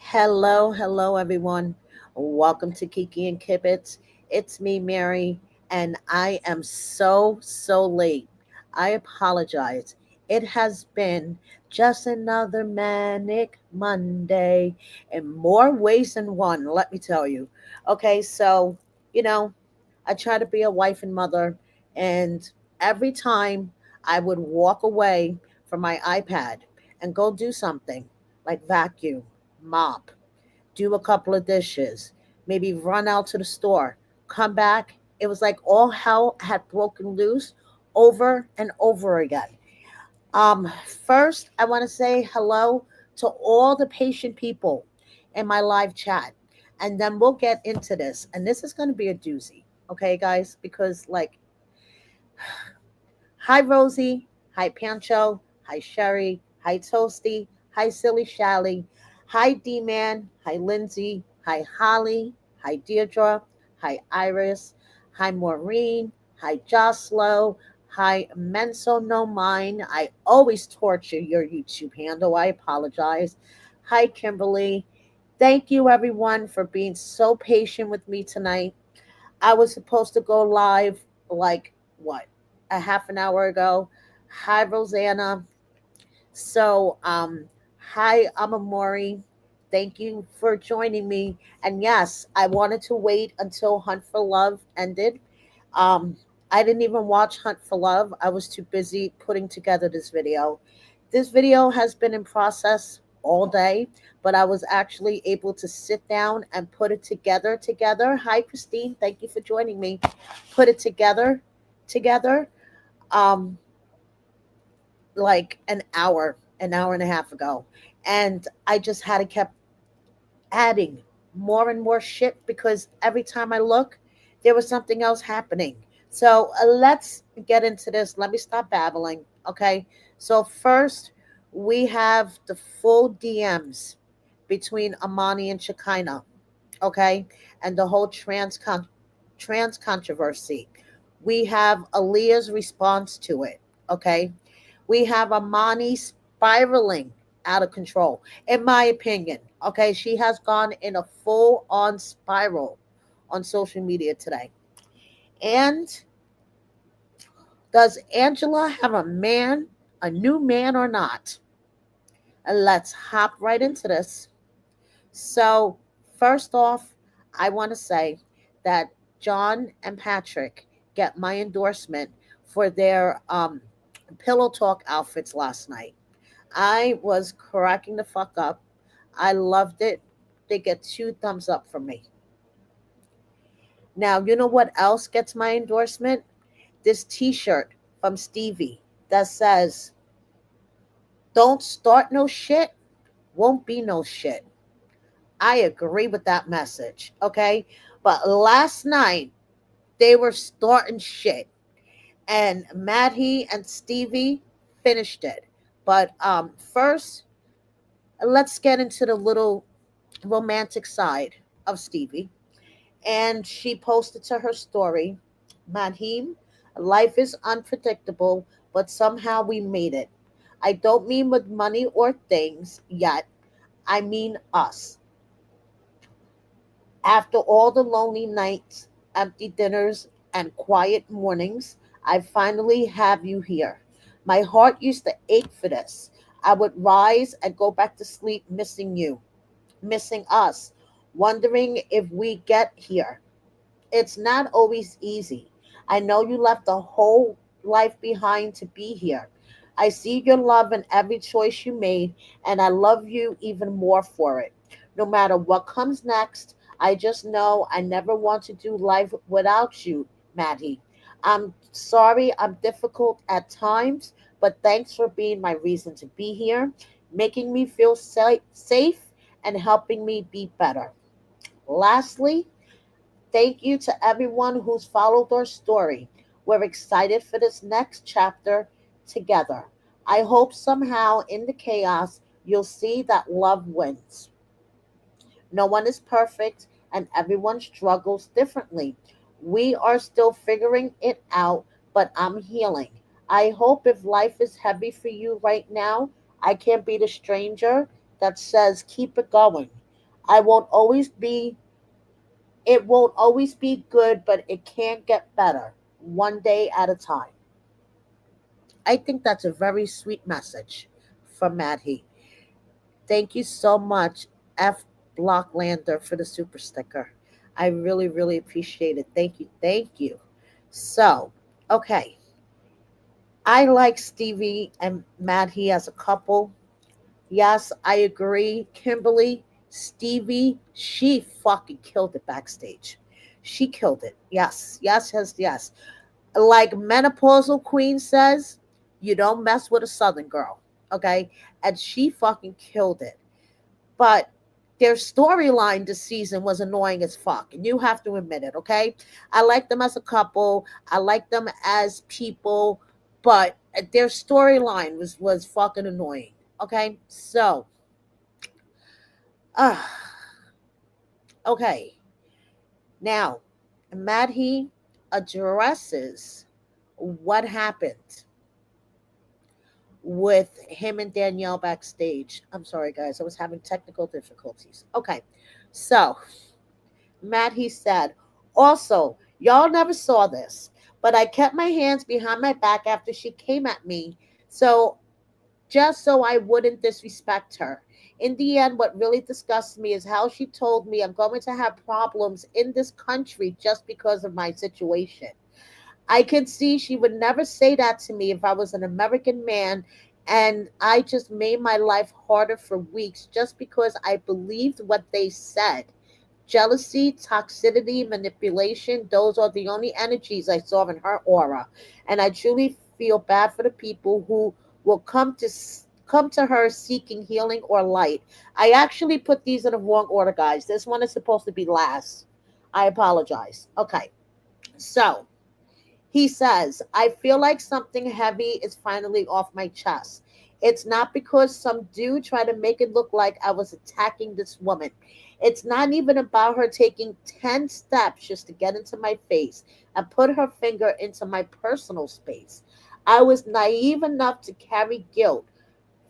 Hello, everyone. Welcome to Kiki and Kibitz. It's me, Mary, and I am so late. I apologize. It has been just another manic Monday in more ways than one, let me tell you. Okay, so, you know, I try to be a wife and mother, and every time I would walk away from my iPad and go do something like vacuum, mop, do a couple of dishes, maybe run out to the store, come back. It was like all hell had broken loose over and over again. First, I want to say hello to all the patient people in my live chat, and then we'll get into this. And this is going to be a doozy, okay, guys? Because, like, hi, Rosie. Hi, Pancho. Hi, Sherry. Hi, Toasty. Hi, Silly Shally. Hi, D Man. Hi, Lindsay. Hi, Holly. Hi, Deirdre. Hi, Iris. Hi, Maureen. Hi, Joslo. Hi, Menso No Mine. I always torture your YouTube handle. I apologize. Hi, Kimberly. Thank you, everyone, for being so patient with me tonight. I was supposed to go live like what, a half an hour ago. Hi, Rosanna. So, hi, Amamori. Thank you for joining me. And yes, I wanted to wait until Hunt for Love ended. Um, I didn't even watch Hunt for Love. I was too busy putting together this video. This video has been in process all day, but I was actually able to sit down and put it together. Hi, Christine. Thank you for joining me. Put it together. Um, like an hour and a half ago. And I just had to keep adding more and more shit because every time I look, there was something else happening. So let's get into this. Let me stop babbling. Okay. So first, we have the full DMs between Amani and Shekinah. Okay. And the whole trans controversy. We have Aaliyah's response to it. Okay. We have Amani spiraling out of control, in my opinion. Okay, she has gone in a full on spiral on social media today. And does Angela have a new man or not? And let's hop right into this. So, first off, I want to say that John and Patrick get my endorsement for their pillow talk outfits last night. I was cracking the fuck up. I loved it. They get two thumbs up from me. Now, you know what else gets my endorsement? This t shirt from Stevie that says, "Don't start no shit, won't be no shit." I agree with that message, okay? But last night, they were starting shit. And Maddie and Stevie finished it. But first, let's get into the little romantic side of Stevie. And she posted to her story, Madhim, life is unpredictable, but somehow we made it. I don't mean with money or things yet. I mean us. After all the lonely nights, empty dinners, and quiet mornings, I finally have you here. My heart used to ache for this. I would rise and go back to sleep missing you, missing us, wondering if we get here. It's not always easy. I know you left a whole life behind to be here. I see your love in every choice you made, and I love you even more for it. No matter what comes next, I just know I never want to do life without you, Maddie. I'm sorry I'm difficult at times, but thanks for being my reason to be here, making me feel safe and helping me be better. Lastly, thank you to everyone who's followed our story. We're excited for this next chapter together. I hope somehow in the chaos you'll see that love wins. No one is perfect and everyone struggles differently. We are still figuring it out, but I'm healing. I hope if life is heavy for you right now, I can be the stranger that says keep it going. I won't always be it won't always be good, but it can get better one day at a time. I think that's a very sweet message from Maddie. Thank you so much, F Blocklander, for the super sticker. I really, really appreciate it. Thank you. Thank you. So, okay. I like Stevie and Maddie as a couple. Yes, I agree. Kimberly, Stevie, she fucking killed it backstage. She killed it. Yes, yes, yes, yes. Like Menopausal Queen says, you don't mess with a Southern girl. Okay? And she fucking killed it. But their storyline this season was annoying as fuck. And you have to admit it, okay? I like them as a couple. I like them as people, but their storyline was fucking annoying. Okay? So, uh, okay. Now, Madhi addresses what happened with him and Danielle backstage. I'm sorry, guys. I was having technical difficulties. Okay. So, Madhi said, also, y'all never saw this, but I kept my hands behind my back after she came at me. So, just so I wouldn't disrespect her. In the end, what really disgusts me is how she told me I'm going to have problems in this country just because of my situation. I could see she would never say that to me if I was an American man, and I just made my life harder for weeks just because I believed what they said. Jealousy, toxicity, manipulation, those are the only energies I saw in her aura. And I truly feel bad for the people who will come to her seeking healing or light. I actually put these in the wrong order, guys. This one is supposed to be last. I apologize. Okay. So, he says, I feel like something heavy is finally off my chest. It's not because some dude tried to make it look like I was attacking this woman. It's not even about her taking 10 steps just to get into my face and put her finger into my personal space. I was naive enough to carry guilt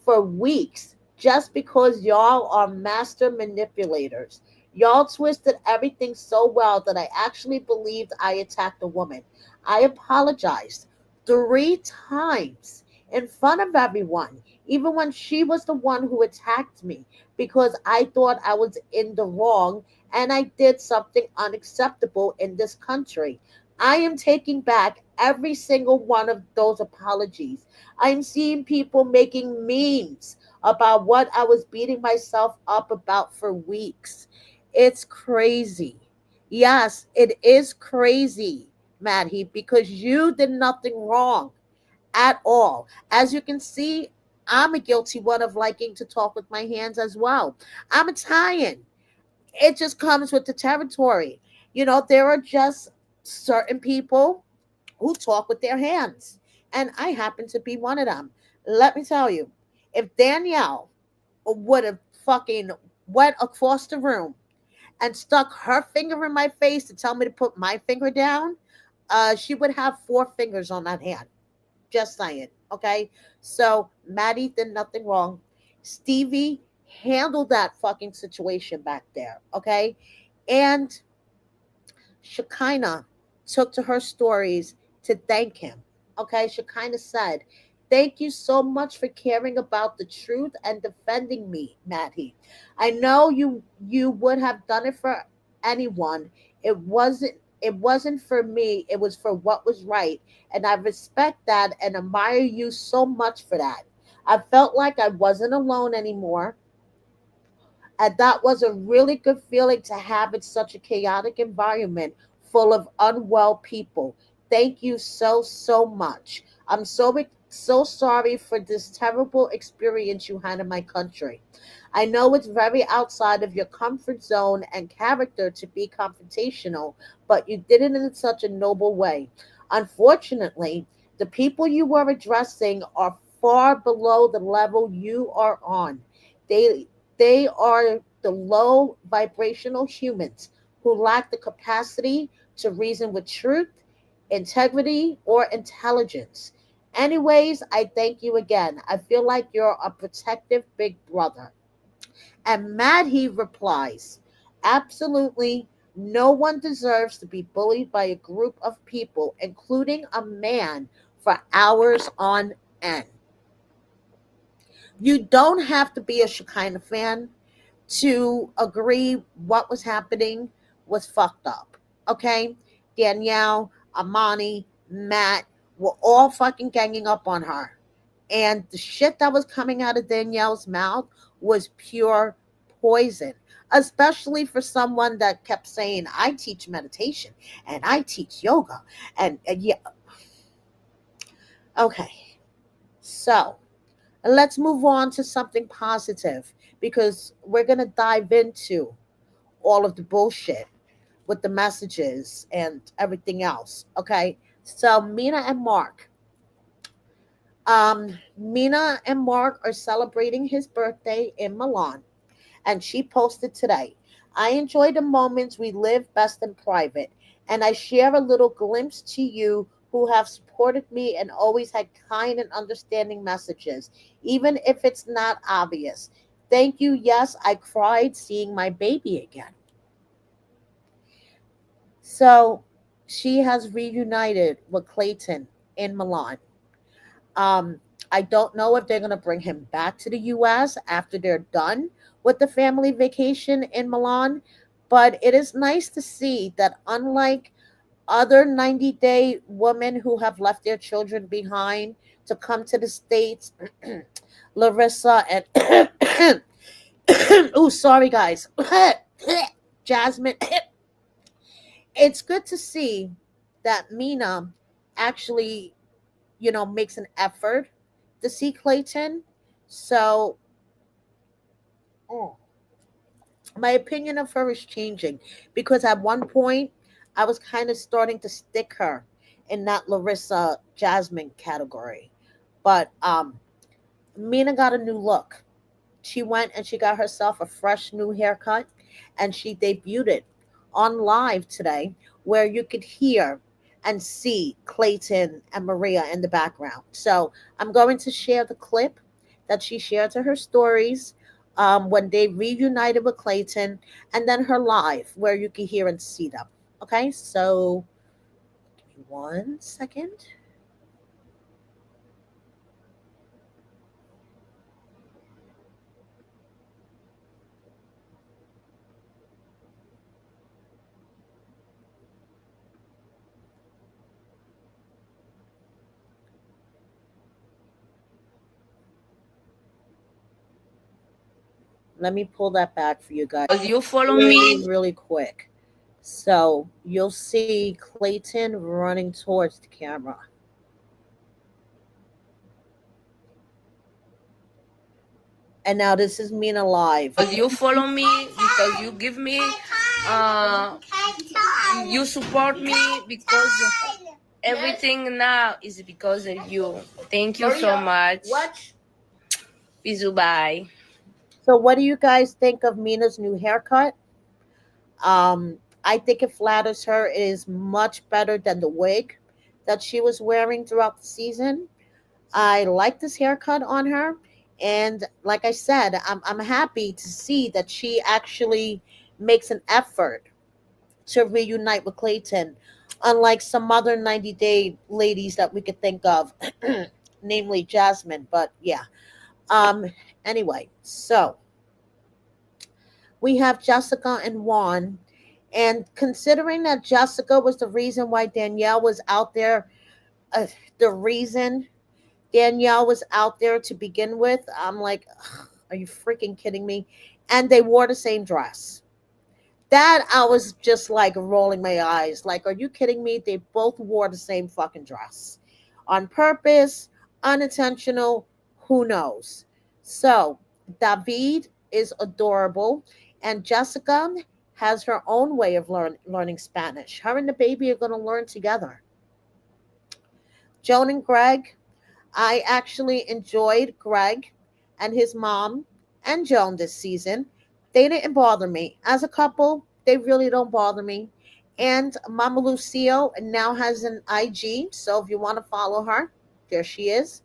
for weeks just because y'all are master manipulators. Y'all twisted everything so well that I actually believed I attacked a woman. I apologized 3 times in front of everyone, even when she was the one who attacked me, because I thought I was in the wrong and I did something unacceptable in this country. I am taking back every single one of those apologies. I'm seeing people making memes about what I was beating myself up about for weeks. It's crazy. Yes, it is crazy, Maddie, because you did nothing wrong at all. As you can see, I'm a guilty one of liking to talk with my hands as well. I'm Italian. It just comes with the territory. There are just certain people who talk with their hands. And I happen to be one of them. Let me tell you, if Danielle would have fucking went across the room and stuck her finger in my face to tell me to put my finger down, she would have 4 fingers on that hand. Just saying. Okay. So Maddie did nothing wrong. Stevie handled that fucking situation back there. Okay. And Shekinah took to her stories to thank him. Okay, Shekinah said, thank you so much for caring about the truth and defending me, Maddie. I know you would have done it for anyone. It wasn't for me, it was for what was right. And I respect that and admire you so much for that. I felt like I wasn't alone anymore. And that was a really good feeling to have in such a chaotic environment full of unwell people. Thank you so, so much. I'm so sorry for this terrible experience you had in my country. I know it's very outside of your comfort zone and character to be confrontational, but you did it in such a noble way. Unfortunately, the people you were addressing are far below the level you are on. They are the low vibrational humans who lack the capacity to reason with truth, integrity, or intelligence. Anyways, I thank you again. I feel like you're a protective big brother. And Maddie replies, absolutely no one deserves to be bullied by a group of people, including a man, for hours on end. You don't have to be a Shekinah fan to agree what was happening was fucked up. Okay? Danielle, Amani, Matt were all fucking ganging up on her. And the shit that was coming out of Danielle's mouth was pure poison, especially for someone that kept saying, I teach meditation and I teach yoga. And yeah, okay. So let's move on to something positive because we're going to dive into all of the bullshit with the messages and everything else. Okay. So Mina and Mark are celebrating his birthday in Milan, and she posted today, I enjoy the moments we live best in private, and I share a little glimpse to you who have supported me and always had kind and understanding messages, even if it's not obvious. Thank you. Yes, I cried seeing my baby again. So she has reunited with Clayton in Milan. Um, I don't know if they're going to bring him back to the US after they're done with the family vacation in Milan, but it is nice to see that unlike other 90-day women who have left their children behind to come to the States, Larissa and oh, sorry guys, Jasmine, it's good to see that Mina actually, makes an effort to see Clayton. So, mm, my opinion of her is changing because at one point I was kind of starting to stick her in that Larissa Jasmine category. But Mina got a new look. She went and she got herself a fresh new haircut and she debuted it on live today where you could hear and see Clayton and Maria in the background. So I'm going to share the clip that she shared to her stories when they reunited with Clayton and then her live where you can hear and see them. Okay, so give me 1 second. Let me pull that back for you guys You follow really, me. really quick. So you'll see Clayton running towards the camera. And now this is Mina live. You follow me because you give me, uh, you support me because everything now is because of you. Thank you so much. Bisous, bye. So what do you guys think of Mina's new haircut? I think it flatters her. It is much better than the wig that she was wearing throughout the season. I like this haircut on her. And like I said, I'm happy to see that she actually makes an effort to reunite with Clayton, unlike some other 90-day ladies that we could think of, namely Jasmine. But yeah. Um, anyway, so we have Jessica and Juan. And considering that Jessica was the reason why Danielle was out there, uh, the reason Danielle was out there to begin with, I'm like, ugh, are you freaking kidding me? And they wore the same dress. That I was just like rolling my eyes. Like, are you kidding me? They both wore the same fucking dress. On purpose, unintentional, who knows? So, David is adorable, and Jessica has her own way of learning Spanish. Her and the baby are going to learn together. Joan and Greg, I actually enjoyed Greg and his mom and Joan this season. They didn't bother me. As a couple, they really don't bother me. And Mama Lucio now has an IG, so if you want to follow her, there she is.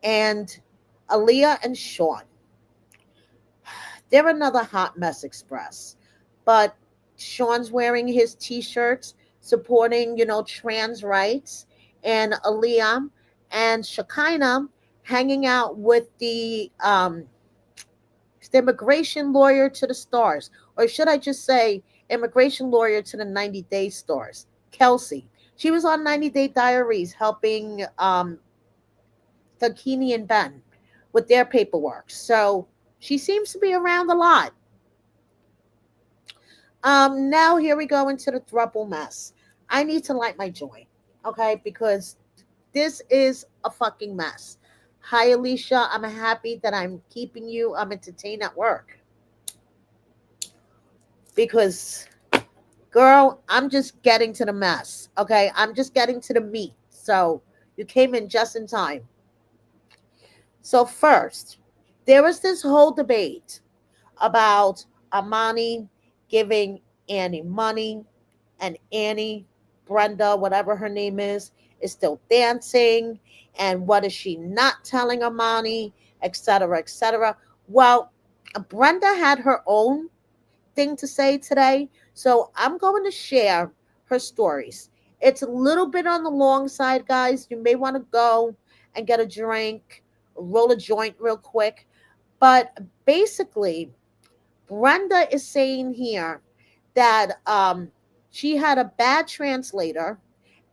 And Aaliyah and Sean. They're another hot mess express. But Sean's wearing his t-shirts supporting, trans rights, and Aaliyah and Shakina hanging out with the immigration lawyer to the stars, or should I just say immigration lawyer to the 90 Day stars, Kelsey. She was on 90 Day Diaries helping Takini and Ben with their paperwork. So she seems to be around a lot. Now here we go into the thruple mess. I need to light my joint, okay? Because this is a fucking mess. Hi, Alicia. I'm happy that I'm keeping you entertained at work because, girl, I'm just getting to the mess, okay? I'm just getting to the meat. So you came in just in time. So first, there was this whole debate about Amani giving Annie money, and Annie, Brenda, whatever her name is still dancing. And what is she not telling Amani, etc., etc. Well, Brenda had her own thing to say today, so I'm going to share her stories. It's a little bit on the long side, guys. You may want to go and get a drink, roll a joint real quick. But basically, Brenda is saying here that she had a bad translator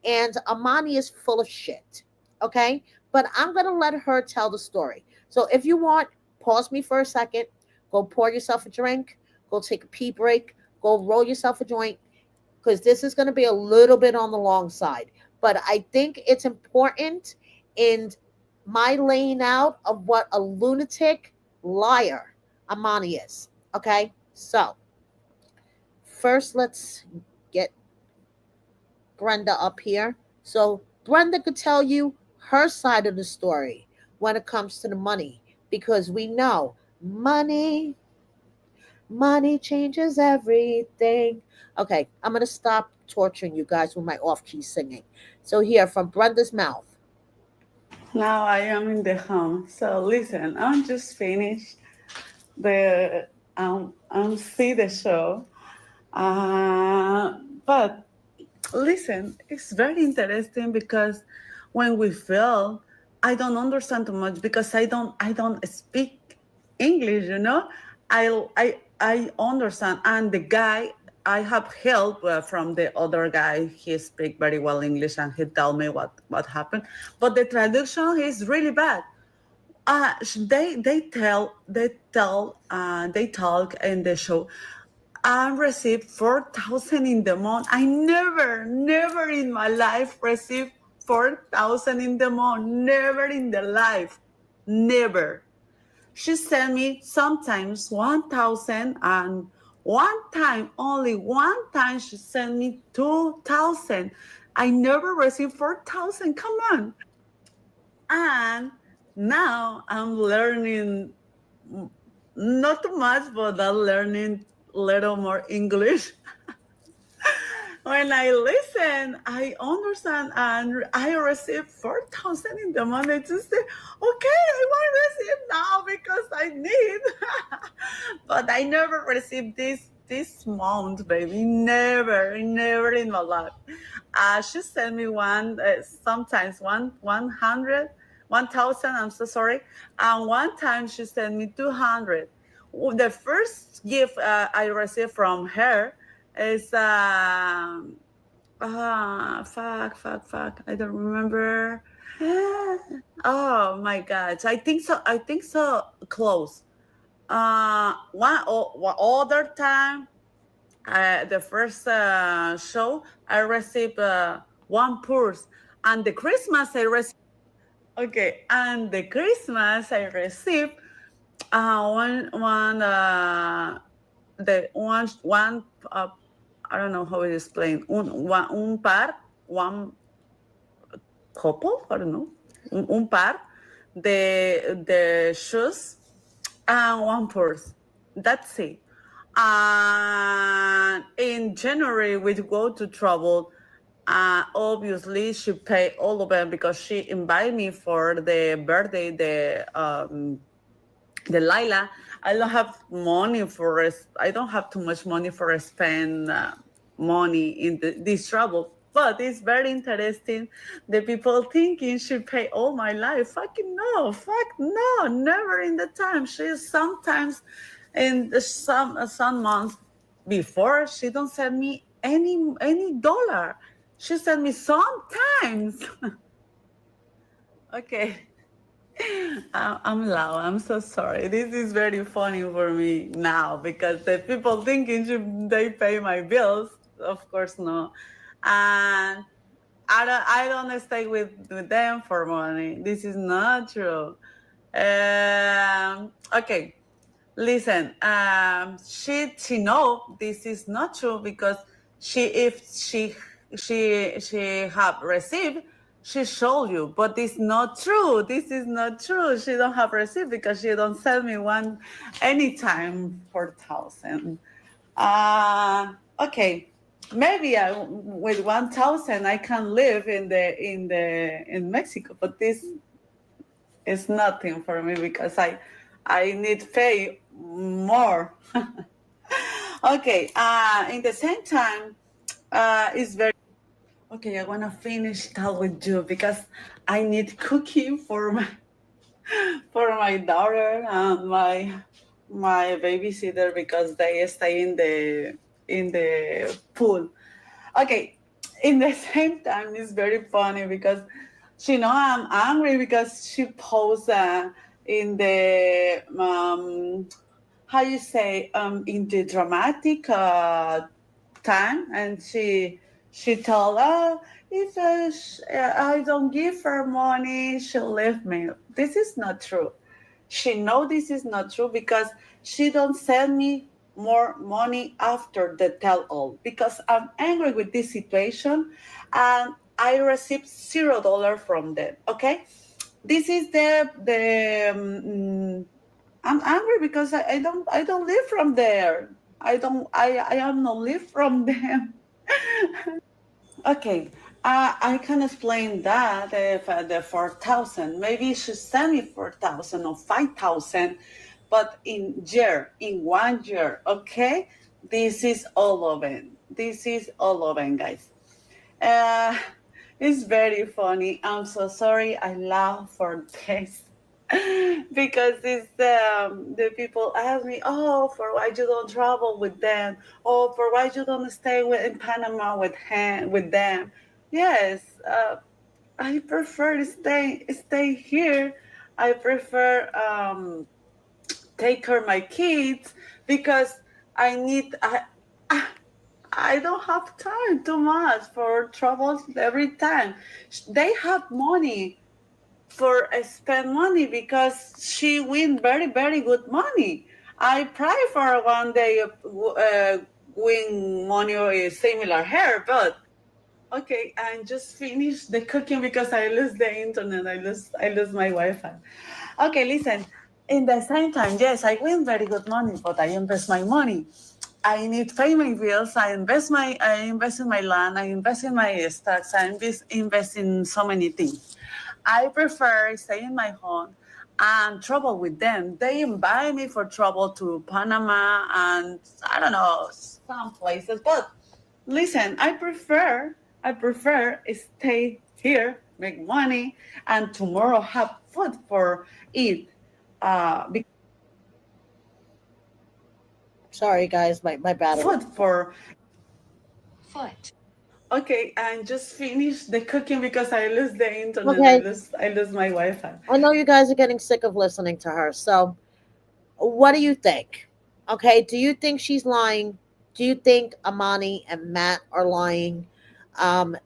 and Amani is full of shit. Okay? But I'm going to let her tell the story. So if you want, pause me for a second, go pour yourself a drink, go take a pee break, go roll yourself a joint, because this is going to be a little bit on the long side. But I think it's important in my laying out of what a lunatic liar Amani is. Okay? So, first, let's get Brenda up here. So, Brenda could tell you her side of the story when it comes to the money, because we know money, money changes everything. Okay, I'm going to stop torturing you guys with my off key singing. So, here from Brenda's mouth. Now I am in the home. So listen, I'm just finished the see the show. But listen, it's very interesting because when we feel, I don't understand too much because I don't speak English. I understand, and the guy, I have help from the other guy. He speak very well English, and he tell me what happened. But the traduction is really bad. They talk in the show. I received 4,000 in the month. I never in my life received 4,000 in the month. Never in the life, never. She sent me sometimes 1,000, and only one time, she sent me 2,000. I never received 4,000. Come on. And now I'm learning, not too much, but I'm learning a little more English. When I listen, I understand, and I receive 4,000 in the month. I just say, okay, I want to receive now because I need. But I never received this month, baby. Never in my life. She sent me one, sometimes 100, 1,000. I'm so sorry. And one time she sent me 200. The first gift I received from her is fuck. I don't remember. Oh my god. I think so close. One other time, the first show, I received one purse, and the Christmas I received. Okay, and the Christmas I received one the one I don't know how it is explained. Un par, one couple, I don't know. Un par, the shoes, and one purse. That's it. And in January, we go to Trouble. Obviously, she paid all of them because she invited me for the birthday, the Lila, I don't have money for I don't have too much money for spend money in this trouble. But it's very interesting. The people thinking she pay all my life. Fucking no, fuck no, never in the time. She sometimes in some months before she don't send me any dollar. She send me sometimes. Okay. I'm loud. I'm so sorry. This is very funny for me now because the people thinking they pay my bills. Of course, no. And I don't stay with them for money. This is not true. Okay. Listen, she know this is not true because if she have received, she showed you, but it's not true. This is not true. She don't have received because she don't send me one anytime 4,000. Okay, maybe with 1,000 I can live in Mexico, but this is nothing for me because I need pay more. Okay. In the same time, it's very okay. I wanna finish that with you because I need cooking for my daughter and my babysitter because they stay in the pool. Okay. In the same time, it's very funny because she know I'm angry because she posed in the how you say in the dramatic time, and she told, oh, if I don't give her money, she'll leave me. This is not true. She know this is not true because she don't send me more money after the tell all because I'm angry with this situation and I received $0 from them. Okay, this is I'm angry because I don't live from there. I am not live from them. Okay, I can explain that if the 4,000, maybe she send me 4,000 or 5,000, but in 1 year, okay, this is all of it. This is all of it, guys. Uh, it's very funny. I'm so sorry. I laugh for this because it's the people ask me, oh, for why you don't travel with them, oh, for why you don't stay in Panama with them. Yes, I prefer to stay here. I prefer take care of my kids because I need I don't have time too much for troubles every time. They have money for spend money because she win very very good money. I pray for one day win money or similar hair, but okay, I just finished the cooking because I lose the internet. I lose my Wi-Fi. Okay, listen. In the same time, yes, I win very good money, but I invest my money. I need to pay my bills. I invest in my land. I invest in my stocks. I invest in so many things. I prefer stay in my home and travel with them. They invite me for travel to Panama and I don't know some places. But listen, I prefer stay here, make money, and tomorrow have food for eat. Because Sorry, guys, my battery. food for foot. Okay, and just finish the cooking because I lose the internet. I Okay, lose I lose my Wi-Fi. I know you guys are getting sick of listening to her. So, what do you think? Okay, do you think she's lying? Do you think Amani and Matt are lying?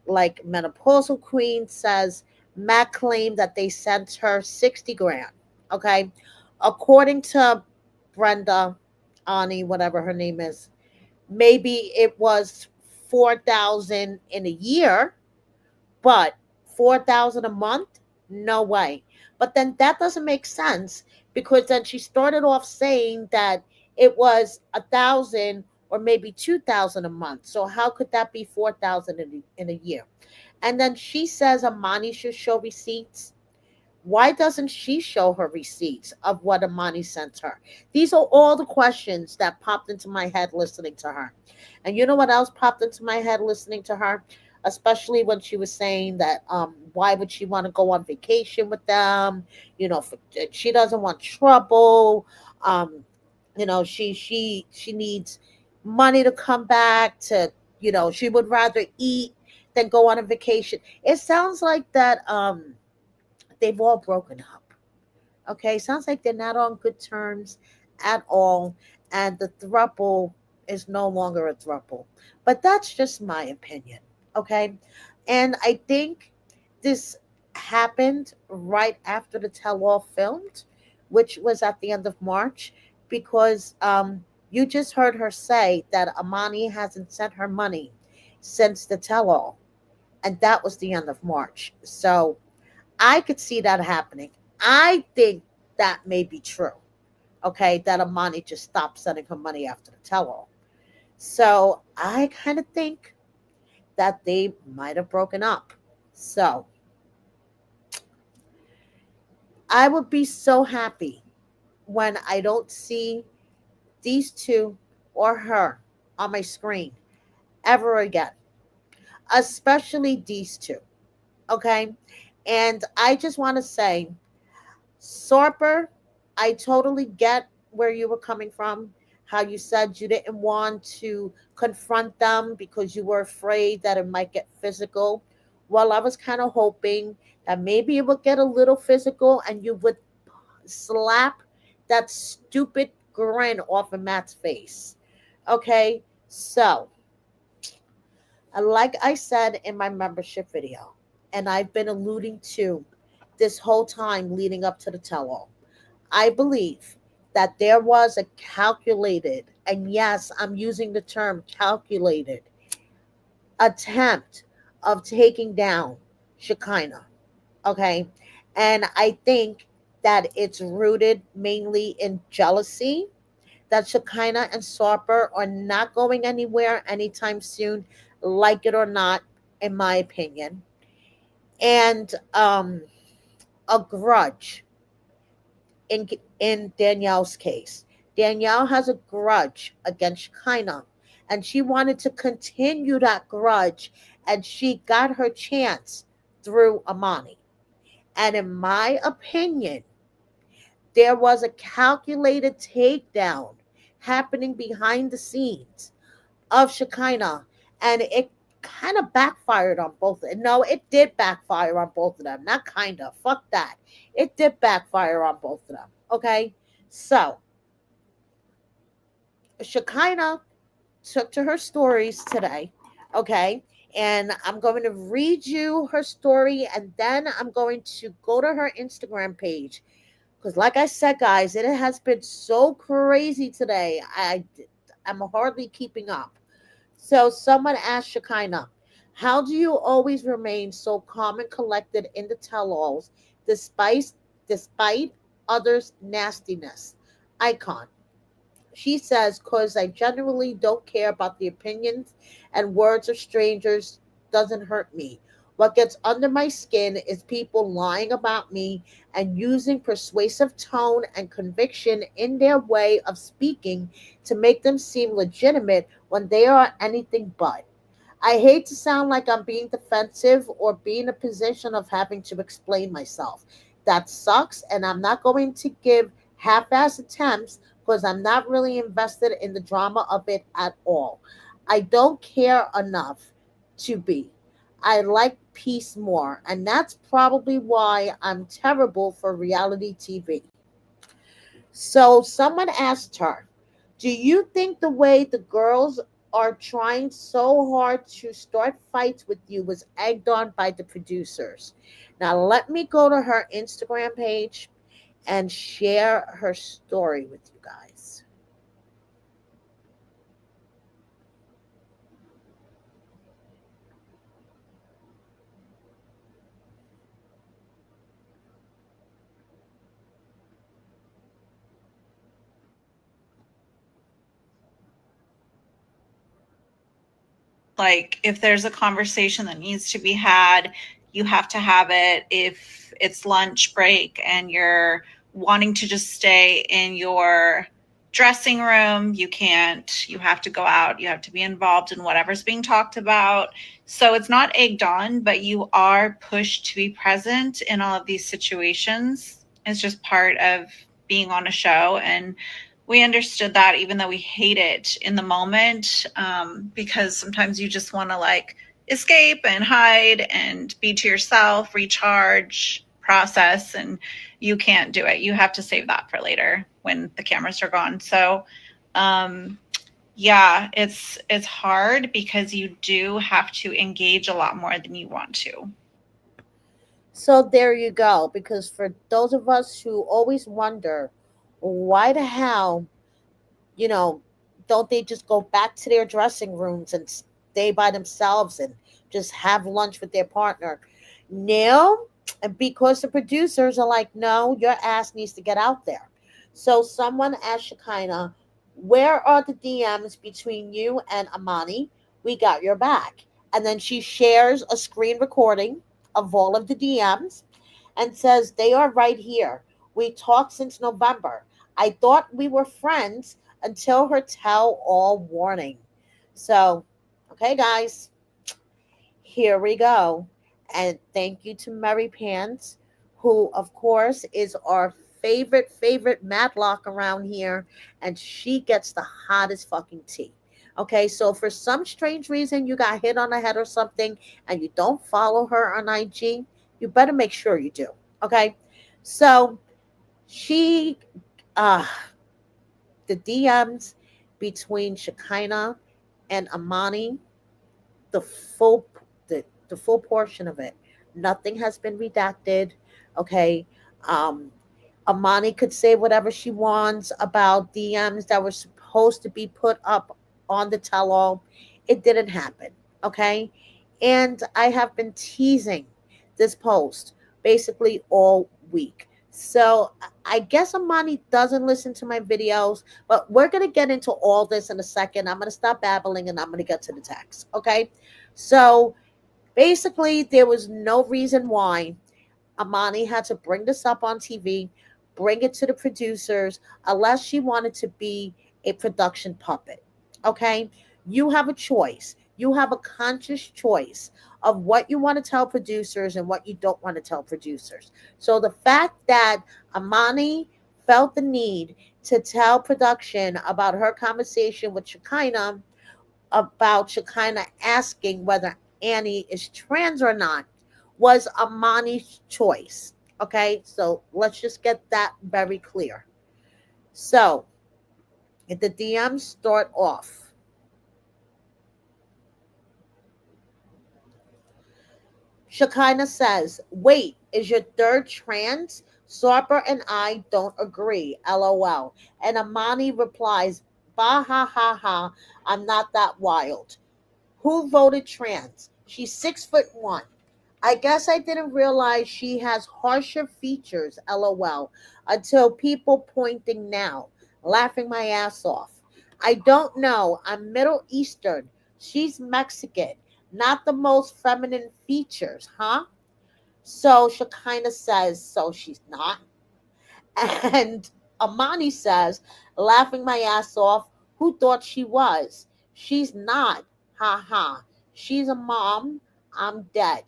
Like Menopausal Queen says, Matt claimed that they sent her 60 grand. Okay, according to Brenda, Ani, whatever her name is, maybe it was 4,000 in a year, but 4,000 a month? No way. But then that doesn't make sense because then she started off saying that it was 1,000 or maybe 2,000 a month. So how could that be 4,000 in a year? And then she says Amani should show receipts. Why doesn't she show her receipts of what Amani sent her? These are all the questions that popped into my head listening to her. And you know what else popped into my head listening to her? Especially when she was saying that why would she want to go on vacation with them? She doesn't want trouble. Um, she needs money to come back to, she would rather eat than go on a vacation. It sounds like that they've all broken up. Okay, sounds like they're not on good terms at all, and the thruple is no longer a thruple. But that's just my opinion. Okay, and I think this happened right after the tell-all filmed, which was at the end of March, because you just heard her say that Amani hasn't sent her money since the tell-all, and that was the end of March. So I could see that happening. I think that may be true. Okay, that Amani just stopped sending her money after the tell-all. So I kind of think that they might have broken up. So I would be so happy when I don't see these two or her on my screen ever again, especially these two. Okay, and I just want to say, Sarper, I totally get where you were coming from. How you said you didn't want to confront them because you were afraid that it might get physical. Well, I was kind of hoping that maybe it would get a little physical and you would slap that stupid grin off of Matt's face. Okay, so like I said in my membership video, and I've been alluding to this whole time leading up to the tell all, I believe that there was a calculated, and yes, I'm using the term calculated, attempt of taking down Shekinah. Okay. And I think that it's rooted mainly in jealousy, that Shekinah and Sarper are not going anywhere anytime soon, like it or not, in my opinion. And a grudge in Danielle's case. Danielle has a grudge against Shekinah, and she wanted to continue that grudge, and she got her chance through Amani. And in my opinion, there was a calculated takedown happening behind the scenes of Shekinah, and it kind of backfired on both. No, it did backfire on both of them. Not kind of. Fuck that. It did backfire on both of them. Okay, so Shekinah took to her stories today. Okay, and I'm going to read you her story, and then I'm going to go to her Instagram page because, like I said, guys, it has been so crazy today. I'm hardly keeping up. So someone asked Shekinah, how do you always remain so calm and collected in the tell-alls despite others' nastiness? Icon. She says, because I genuinely don't care about the opinions and words of strangers doesn't hurt me. What gets under my skin is people lying about me and using persuasive tone and conviction in their way of speaking to make them seem legitimate when they are anything but. I hate to sound like I'm being defensive or be in a position of having to explain myself. That sucks, and I'm not going to give half ass attempts because I'm not really invested in the drama of it at all. I don't care enough to be. I like peace more, and that's probably why I'm terrible for reality TV. So someone asked her, do you think the way the girls are trying so hard to start fights with you was egged on by the producers? Now, let me go to her Instagram page and share her story with you guys. Like if there's a conversation that needs to be had, you have to have it. If it's lunch break and you're wanting to just stay in your dressing room, you can't. You have to go out. You have to be involved in whatever's being talked about. So it's not egged on, but you are pushed to be present in all of these situations. It's just part of being on a show. And we understood that, even though we hate it in the moment, because sometimes you just want to like escape and hide and be to yourself, recharge, process, and you can't do it. You have to save that for later when the cameras are gone. So yeah, it's hard because you do have to engage a lot more than you want to. So there you go. Because for those of us who always wonder, why the hell, you know, don't they just go back to their dressing rooms and stay by themselves and just have lunch with their partner? No, because the producers are like, no, your ass needs to get out there. So someone asked Shekinah, where are the DMs between you and Amani? We got your back. And then she shares a screen recording of all of the DMs and says, they are right here. We talked since November. I thought we were friends until her tell all warning. So, okay, guys, here we go. And thank you to Mary Pants, who, of course, is our favorite Matlock around here. And she gets the hottest fucking tea. Okay, so for some strange reason you got hit on the head or something and you don't follow her on IG, you better make sure you do. Okay, so she, uh, the DMs between Shekinah and Amani, the full the full portion of it. Nothing has been redacted. Okay. Um, Amani could say whatever she wants about DMs that were supposed to be put up on the tell all. It didn't happen. Okay. And I have been teasing this post basically all week. So I guess Amani doesn't listen to my videos, but we're going to get into all this in a second. I'm going to stop babbling and I'm going to get to the text. Okay. So basically, there was no reason why Amani had to bring this up on TV, bring it to the producers, unless she wanted to be a production puppet. Okay? You have a choice. You have a conscious choice of what you want to tell producers and what you don't want to tell producers. So the fact that Amani felt the need to tell production about her conversation with Shekinah, about Shekinah asking whether Annie is trans or not, was Amani's choice. Okay, so let's just get that very clear. So, if the DMs start off, Shekinah says, wait, is your third trans? Sarper and I don't agree. LOL. And Amani replies, bah ha ha ha, I'm not that wild. Who voted trans? She's 6'1". I guess I didn't realize she has harsher features, lol, until people pointing now, laughing my ass off. I don't know. I'm Middle Eastern. She's Mexican. Not the most feminine features, huh? So Shekinah says, so she's not. And Amani says, laughing my ass off, who thought she was? She's not. Ha ha. She's a mom. I'm dead.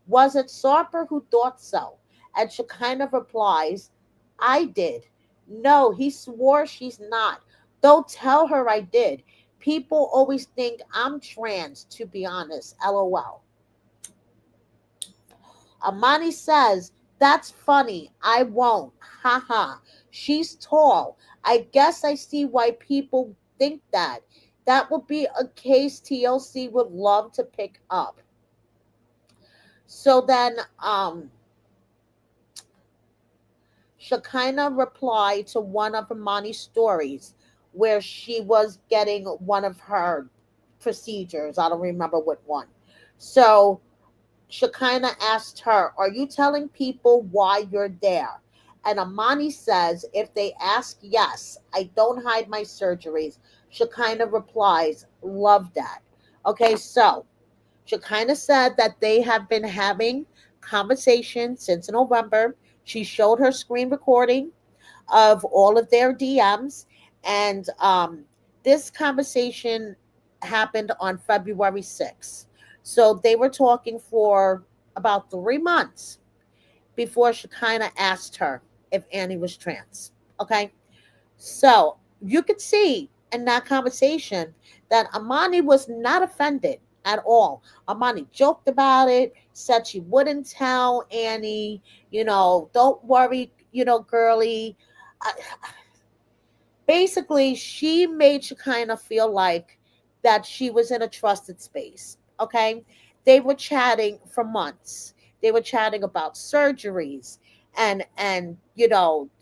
Was it Sarper who thought so? And Shekinah replies, I did. No, he swore she's not. Don't tell her I did. People always think I'm trans, to be honest. LOL. Amani says, that's funny. I won't. Haha. She's tall. I guess I see why people think that. That would be a case TLC would love to pick up. So then Shekinah replied to one of Amani's stories where she was getting one of her procedures. I don't remember what one. So Shekinah asked her, are you telling people why you're there? And Amani says, if they ask, yes, I don't hide my surgeries. Shekinah replies, love that. Okay, so Shekinah said that they have been having conversations since November. She showed her screen recording of all of their DMs, and this conversation happened on February 6th. So they were talking for about 3 months before Shekinah asked her if Annie was trans. Okay, so you could see in that conversation that Amani was not offended at all. Amani joked about it, said she wouldn't tell Annie, don't worry, girlie. I, Basically, she made Shekinah feel like that she was in a trusted space. Okay. They were chatting for months. They were chatting about surgeries and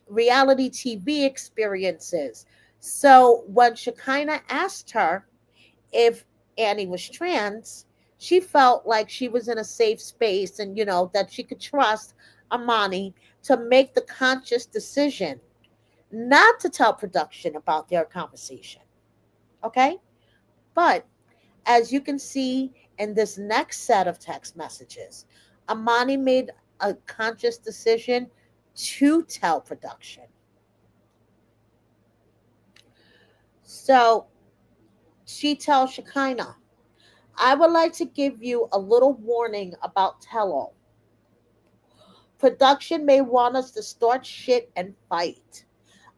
reality TV experiences. So when Shekinah asked her if Annie was trans, she felt like she was in a safe space and that she could trust Amani to make the conscious decision not to tell production about their conversation. Okay? But as you can see in this next set of text messages, Amani made a conscious decision to tell production. So she tells Shekinah, I would like to give you a little warning about tell all. Production may want us to start shit and fight.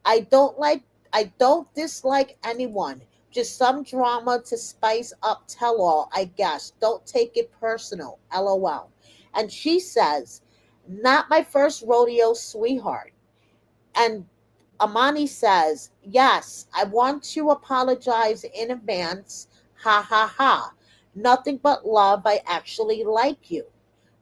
I don't like I don't dislike anyone. Just some drama to spice up tell all, I guess. Don't take it personal. LOL. And she says, not my first rodeo, sweetheart. And Amani says, yes, I want to apologize in advance. Ha ha ha. Nothing but love. I actually like you.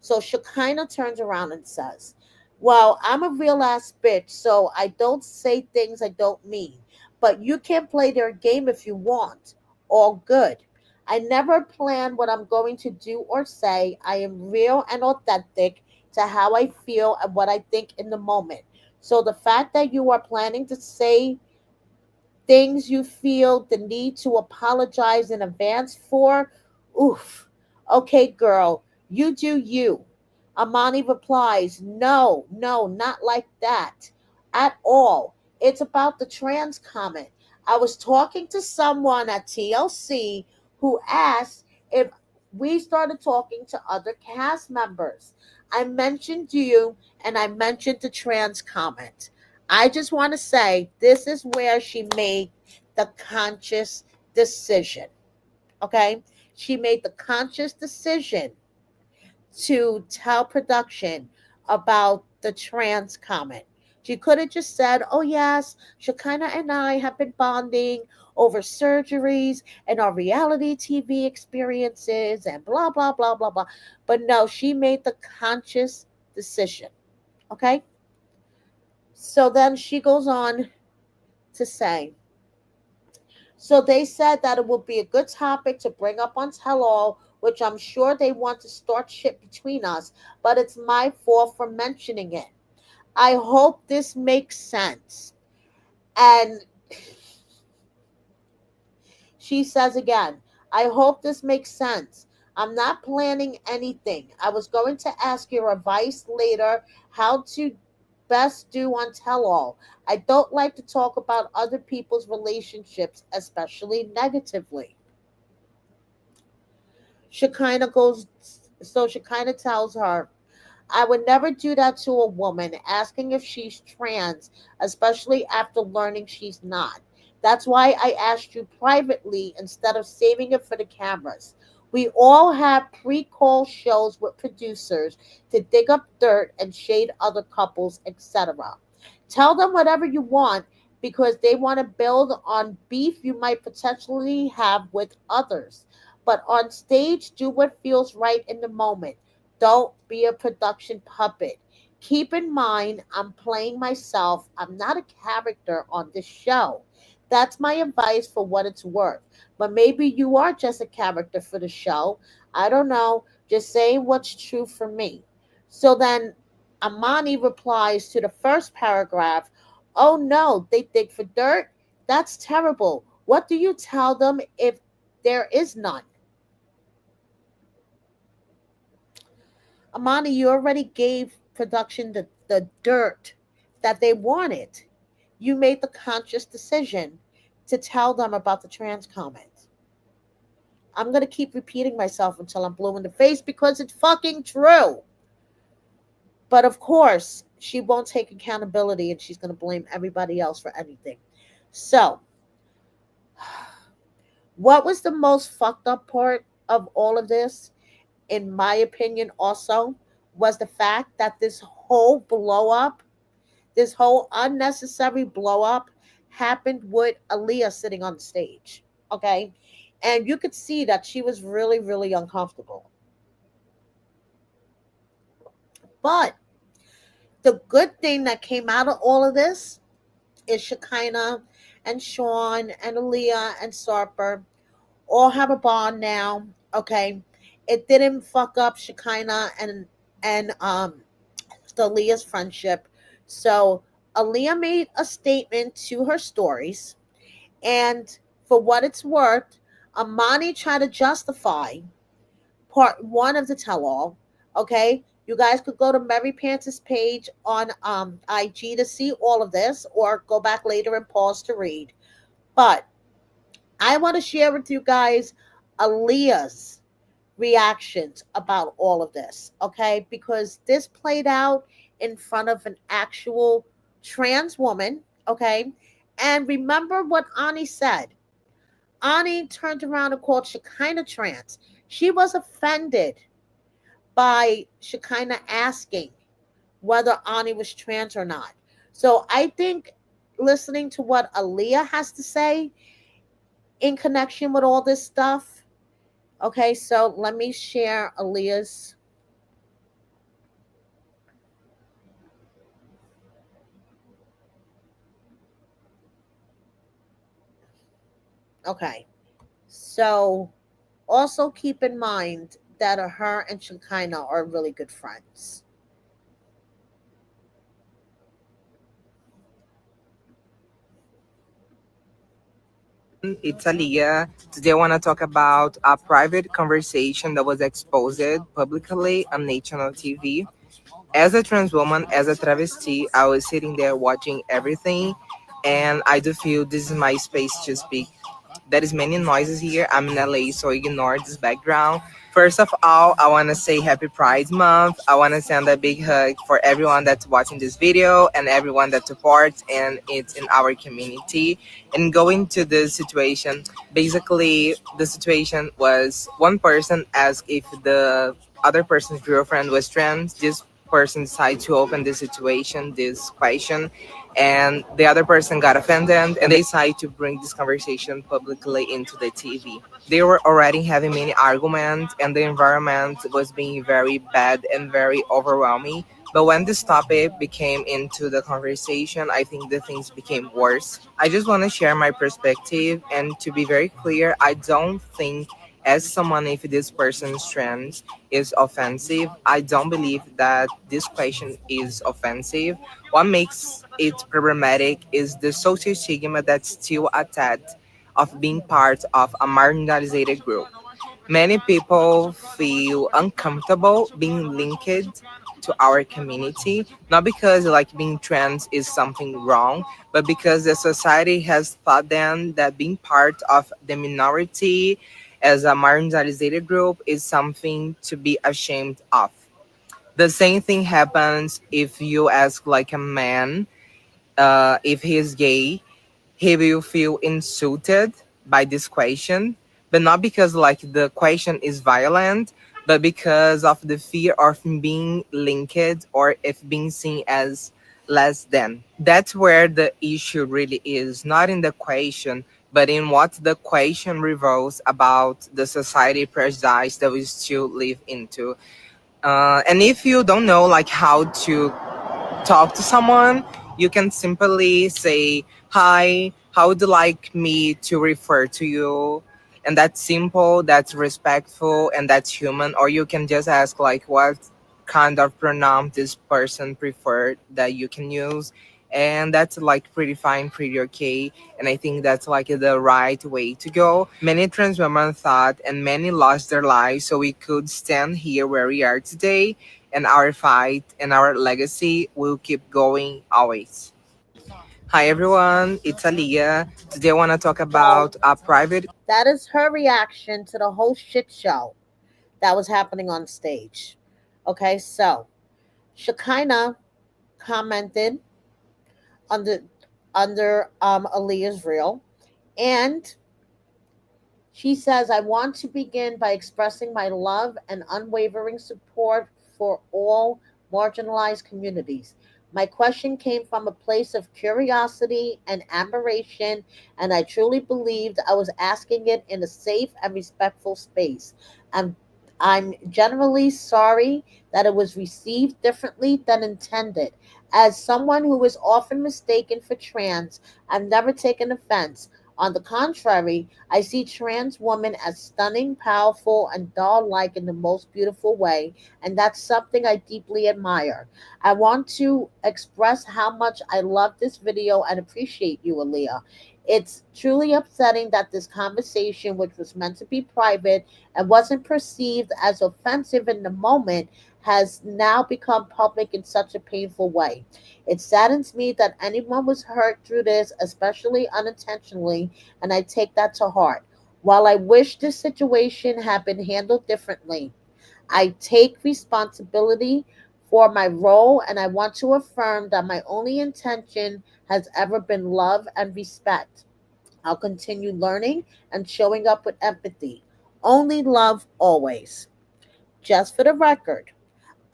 So Shekinah turns around and says, well, I'm a real ass bitch, so I don't say things I don't mean. But you can play their game if you want. All good. I never plan what I'm going to do or say. I am real and authentic to how I feel and what I think in the moment. So the fact that you are planning to say things you feel the need to apologize in advance for, oof. Okay, girl, you do you. Amani replies, no, no, not like that at all. It's about the trans comment. I was talking to someone at TLC who asked if we started talking to other cast members. I mentioned you and I mentioned the trans comment. I just want to say this is where she made the conscious decision. Okay? She made the conscious decision to tell production about the trans comment. She could have just said, oh, yes, Shekinah and I have been bonding over surgeries and our reality TV experiences and blah, blah, blah, blah, blah. But no, she made the conscious decision. Okay? So then she goes on to say, so they said that it would be a good topic to bring up on Tell All, which I'm sure they want to start shit between us, but it's my fault for mentioning it. I hope this makes sense. And she says again, I hope this makes sense. I'm not planning anything. I was going to ask your advice later how to best do on tell all. I don't like to talk about other people's relationships, especially negatively. Shekinah goes, so Shekinah tells her, I would never do that to a woman, asking if she's trans, especially after learning she's not. That's why I asked you privately instead of saving it for the cameras. We all have pre call shows with producers to dig up dirt and shade other couples, etc. Tell them whatever you want because they want to build on beef you might potentially have with others. But on stage, do what feels right in the moment. Don't be a production puppet. Keep in mind, I'm playing myself. I'm not a character on this show. That's my advice for what it's worth. But maybe you are just a character for the show. I don't know. Just saying what's true for me. So then Amani replies to the first paragraph, oh no, they dig for dirt? That's terrible. What do you tell them if there is none? Amani, you already gave production the dirt that they wanted. You made the conscious decision to tell them about the trans comment. I'm going to keep repeating myself until I'm blue in the face because it's fucking true. But of course, she won't take accountability and she's going to blame everybody else for anything. So, what was the most fucked up part of all of this, in my opinion, also, was the fact that this whole blow up, this whole unnecessary blow up, happened with Aaliyah sitting on the stage. Okay. And you could see that she was really, really uncomfortable. But the good thing that came out of all of this is Shekinah and Sean and Aaliyah and Sarper all have a bond now. Okay. It didn't fuck up Shekinah and Aaliyah's friendship. So Aaliyah made a statement to her stories, and for what it's worth, Amani tried to justify part one of the tell all. Okay. You guys could go to Mary Pants' page on IG to see all of this, or go back later and pause to read. But I want to share with you guys Aaliyah's reactions about all of this, okay? Because this played out in front of an actual trans woman, okay? And remember what Ani said. Ani turned around and called Shekinah trans. She was offended by Shekinah asking whether Ani was trans or not. So I think listening to what Aaliyah has to say in connection with all this stuff. Okay, so let me share Aaliyah's. Okay, so also keep in mind that her and Shekinah are really good friends. It's Aaliyah. Today I want to talk about a private conversation that was exposed publicly on national TV. As a trans woman, as a travesti, I was sitting there watching everything, and I do feel this is my space to speak. There is many noises here. I'm in LA, so ignore this background. First of all, I want to say Happy Pride Month. I want to send a big hug for everyone that's watching this video and everyone that supports and it's in our community. And going to the situation, basically, the situation was one person asked if the other person's girlfriend was trans. This person decided to open this situation, this question, and the other person got offended and they decided to bring this conversation publicly into the TV. They were already having many arguments and the environment was being very bad and very overwhelming. But when this topic became into the conversation, I think the things became worse. I just want to share my perspective and to be very clear, I don't think as someone if this person's trans is offensive. I don't believe that this question is offensive. What makes it problematic is the social stigma that's still attached of being part of a marginalized group. Many people feel uncomfortable being linked to our community, not because like being trans is something wrong, but because the society has taught them that being part of the minority as a marginalized group is something to be ashamed of. The same thing happens if you ask like a man if he's gay, he will feel insulted by this question, but not because like the question is violent, but because of the fear of being linked or if being seen as less than. That's where the issue really is, not in the question, but in what the question reveals about the society prejudice that we still live into. And if you don't know like how to talk to someone, you can simply say, "Hi, how would you like me to refer to you?" And that's simple, that's respectful, and that's human. Or you can just ask, like, what kind of pronoun this person preferred that you can use. And that's like pretty fine, pretty okay. And I think that's like the right way to go. Many trans women thought and many lost their lives so we could stand here where we are today. and our fight and our legacy will keep going always. Hi everyone, it's Aaliyah. Today I want to talk So about a private. that is her reaction to the whole shit show that was happening on stage. Okay, so Shekinah commented under Aaliyah's reel, and she says, I want to begin by expressing my love and unwavering support for all marginalized communities. My question came from a place of curiosity and admiration, and I truly believed I was asking it in a safe and respectful space. I'm, I'm generally sorry that it was received differently than intended. As someone who is often mistaken for trans, I've never taken offense. On the contrary, I see trans women as stunning, powerful, and doll like in the most beautiful way, and that's something I deeply admire. I want to express how much I love this video and appreciate you, Aaliyah. It's truly upsetting that this conversation, which was meant to be private and wasn't perceived as offensive in the moment, has now become public in such a painful way. It saddens me that anyone was hurt through this, especially unintentionally, and I take that to heart. While I wish this situation had been handled differently, I take responsibility for my role and I want to affirm that my only intention has ever been love and respect. I'll continue learning and showing up with empathy. Only love always. Just for the record,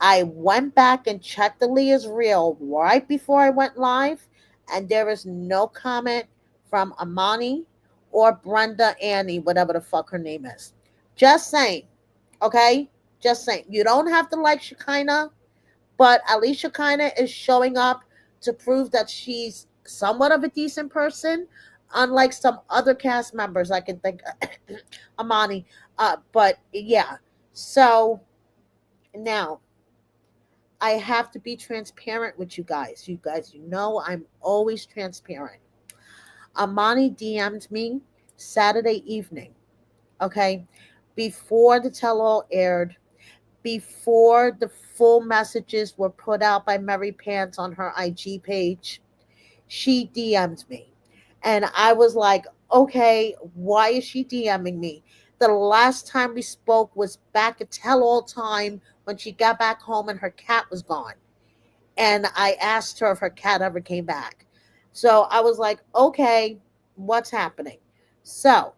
I went back and checked Aaliyah's reel right before I went live, and there is no comment from Amani or Brenda Annie, whatever the fuck her name is. Just saying, okay? Just saying. You don't have to like Shekinah, but at least Shekinah is showing up to prove that she's somewhat of a decent person, unlike some other cast members I can think Amani. But yeah. So now I have to be transparent with you guys. You know I'm always transparent. Amani DM'd me Saturday evening, okay, before the tell all aired, before the full messages were put out by Mary Pants on her IG page. She DM'd me. And I was like, okay, why is she DMing me? The last time we spoke was back at tell all time when she got back home and her cat was gone, and I asked her if her cat ever came back. So I was like, okay, what's happening? So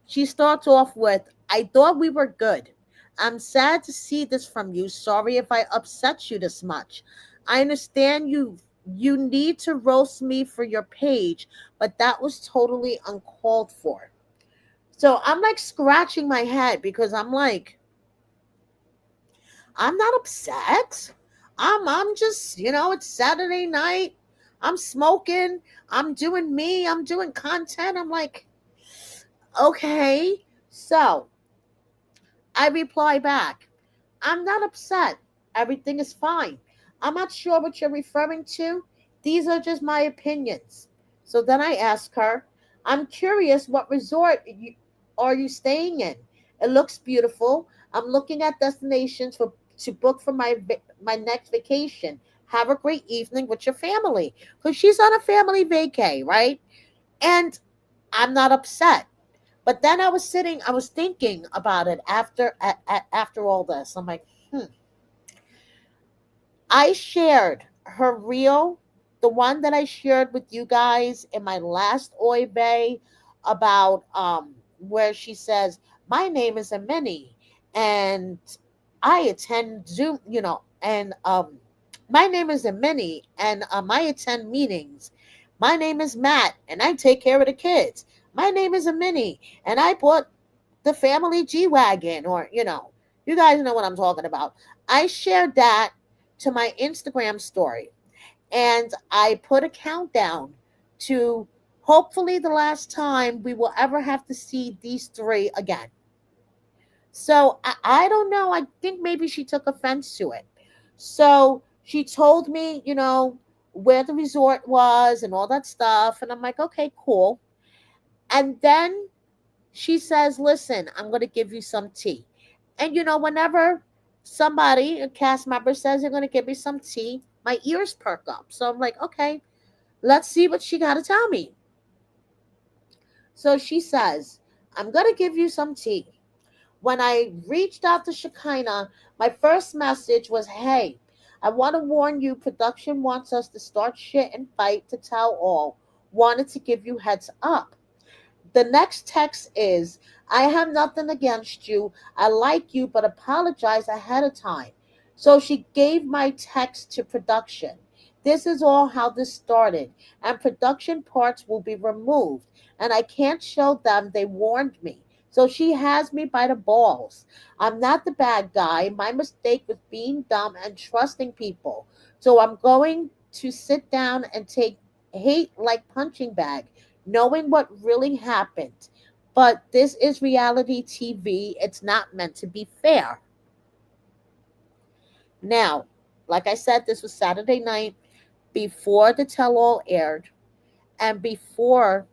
she starts off with, I thought we were good. I'm sad to see this from you. Sorry if I upset you this much. I understand you need to roast me for your page, but that was totally uncalled for. So I'm like scratching my head because I'm like, I'm not upset. I'm just, it's Saturday night. I'm smoking. I'm doing me. I'm doing content. I'm like, okay. So I reply back, I'm not upset. Everything is fine. I'm not sure what you're referring to. These are just my opinions. So then I ask her, I'm curious what are you staying in? It looks beautiful. I'm looking at destinations to book for my next vacation. Have a great evening with your family. Because she's on a family vacay, right? And I'm not upset. But then I was thinking about it after all this. I'm like, I shared her reel, the one that I shared with you guys in my last Oy Bay about where she says, my name is Amani and I attend Zoom, and my name is Amani and I attend meetings. My name is Matt and I take care of the kids. My name is Amani and I bought the family G Wagon, or, you guys know what I'm talking about. I shared that to my Instagram story, and I put a countdown to hopefully the last time we will ever have to see these three again. So I don't know. I think maybe she took offense to it. So she told me, where the resort was and all that stuff. And I'm like, okay, cool. And then she says, listen, I'm going to give you some tea. And, whenever somebody, a cast member, says they're going to give me some tea. My ears perk up. So I'm like, okay, let's see what she got to tell me. So she says, I'm going to give you some tea. When I reached out to Shekinah, my first message was, hey, I want to warn you, production wants us to start shit and fight to tell all. Wanted to give you heads up. The next text is, I have nothing against you. I like you, but apologize ahead of time. So she gave my text to production. This is all how this started, and production parts will be removed, and I can't show them they warned me. So she has me by the balls. I'm not the bad guy. My mistake was being dumb and trusting people. So I'm going to sit down and take hate like punching bag, knowing what really happened. But this is reality TV. It's not meant to be fair. Now, like I said, this was Saturday night before the tell all aired and before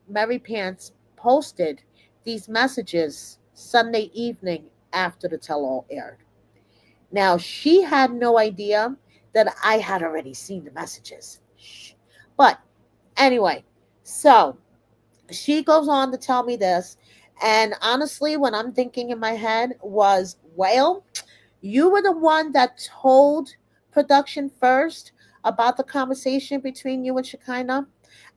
Mary Pants posted these messages Sunday evening after the tell all aired. Now, she had no idea that I had already seen the messages. But anyway, so she goes on to tell me this. And honestly, what I'm thinking in my head was, well, you were the one that told production first about the conversation between you and Shekinah.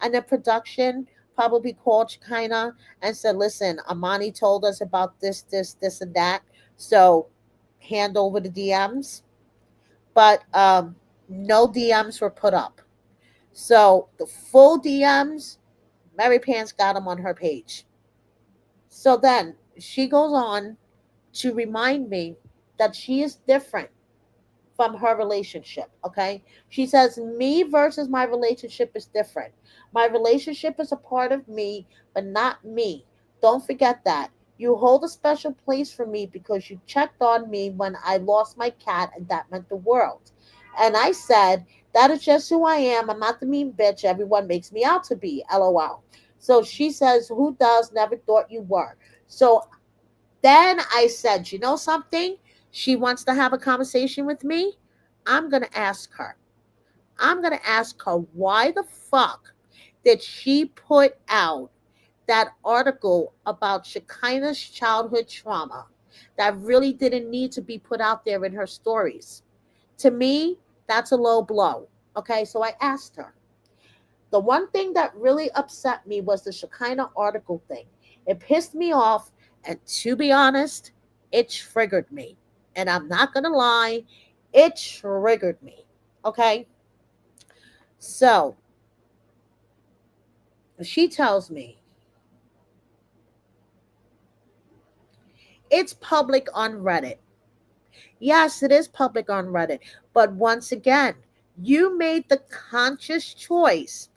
And then production probably called Shekinah and said, listen, Amani told us about this, and that. So hand over the DMs. But no DMs were put up. So the full DMs, Mary Pants got them on her page. So then she goes on to remind me that she is different from her relationship. Okay. She says, me versus my relationship is different. My relationship is a part of me, but not me. Don't forget that. You hold a special place for me because you checked on me when I lost my cat, and that meant the world. And I said, that is just who I am. I'm not the mean bitch everyone makes me out to be. LOL. So she says, who does? Never thought you were. So then I said, you know something? She wants to have a conversation with me. I'm going to ask her. I'm going to ask her why the fuck did she put out that article about Shekinah's childhood trauma that really didn't need to be put out there in her stories. To me, that's a low blow. Okay, so I asked her. The one thing that really upset me was the Shekinah article thing. It pissed me off, and to be honest, it triggered me. And I'm not going to lie, it triggered me. Okay? So she tells me it's public on Reddit. Yes, it is public on Reddit. But once again, you made the conscious choice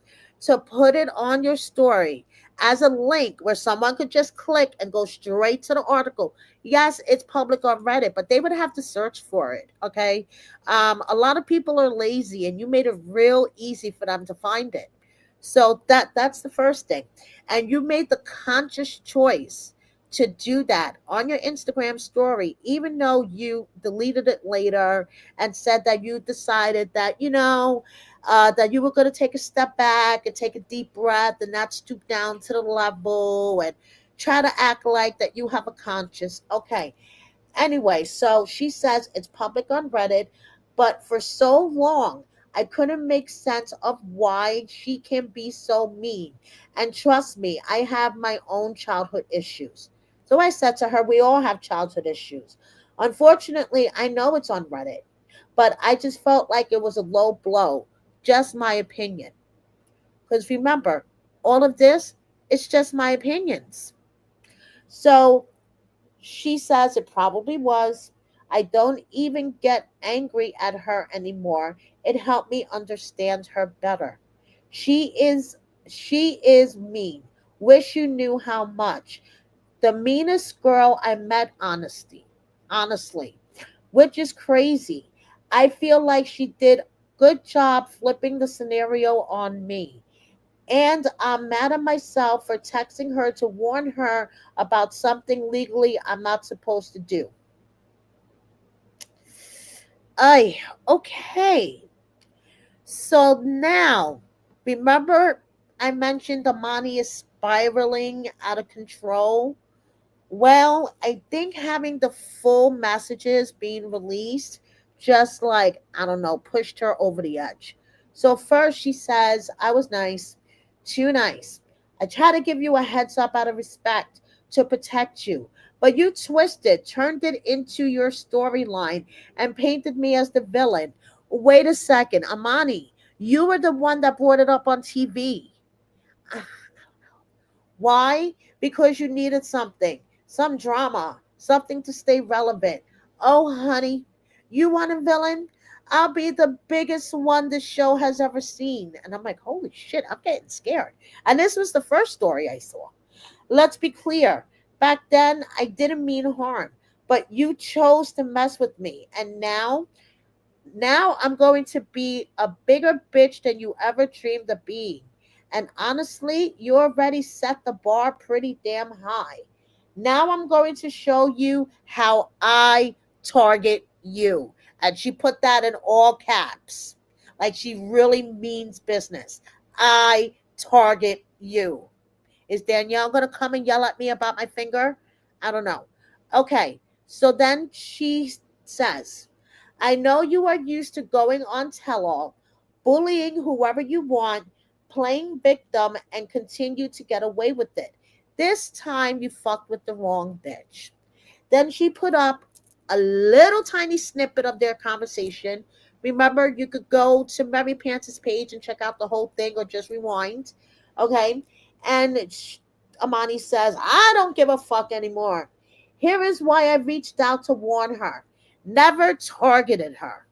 to put it on your story as a link where someone could just click and go straight to the article. Yes, it's public on Reddit, but they would have to search for it. Okay. A lot of people are lazy, and you made it real easy for them to find it. So that's the first thing. And you made the conscious choice to do that on your Instagram story, even though you deleted it later and said that you decided that, that you were going to take a step back and take a deep breath and not stoop down to the level and try to act like that you have a conscience. Okay. Anyway, so she says it's public on Reddit, but for so long, I couldn't make sense of why she can be so mean. And trust me, I have my own childhood issues. So I said to her, we all have childhood issues. Unfortunately, I know it's on Reddit, but I just felt like it was a low blow. Just my opinion. Because remember, all of this, it's just my opinions. So she says it probably was. I don't even get angry at her anymore. It helped me understand her better. She is she is mean. Wish you knew how much. The meanest girl I met, honestly, which is crazy. I feel like she did good job flipping the scenario on me. And I'm mad at myself for texting her to warn her about something legally I'm not supposed to do. Ay, okay. So now, remember I mentioned Amani is spiraling out of control? Well, I think having the full messages being released just like, I don't know, pushed her over the edge. So first she says, I was nice, too nice. I try to give you a heads up out of respect to protect you, but you twisted, turned it into your storyline, and painted me as the villain. Wait a second, Amani, you were the one that brought it up on TV. Why? Because you needed something, some drama, something to stay relevant. Oh, honey, you want a villain? I'll be the biggest one this show has ever seen. And I'm like, holy shit, I'm getting scared. And this was the first story I saw. Let's be clear. Back then, I didn't mean harm, but you chose to mess with me. And now I'm going to be a bigger bitch than you ever dreamed of being. And honestly, you already set the bar pretty damn high. Now I'm going to show you how I target you. And she put that in all caps. Like she really means business. I target you. Is Danielle going to come and yell at me about my finger? I don't know. Okay. So then she says, I know you are used to going on tell all, bullying whoever you want, playing victim, and continue to get away with it. This time you fucked with the wrong bitch. Then she put up a little tiny snippet of their conversation. Remember, you could go to Mary Pants' page and check out the whole thing or just rewind. Okay. And Amani says, I don't give a fuck anymore. Here is why I reached out to warn her. Never targeted her.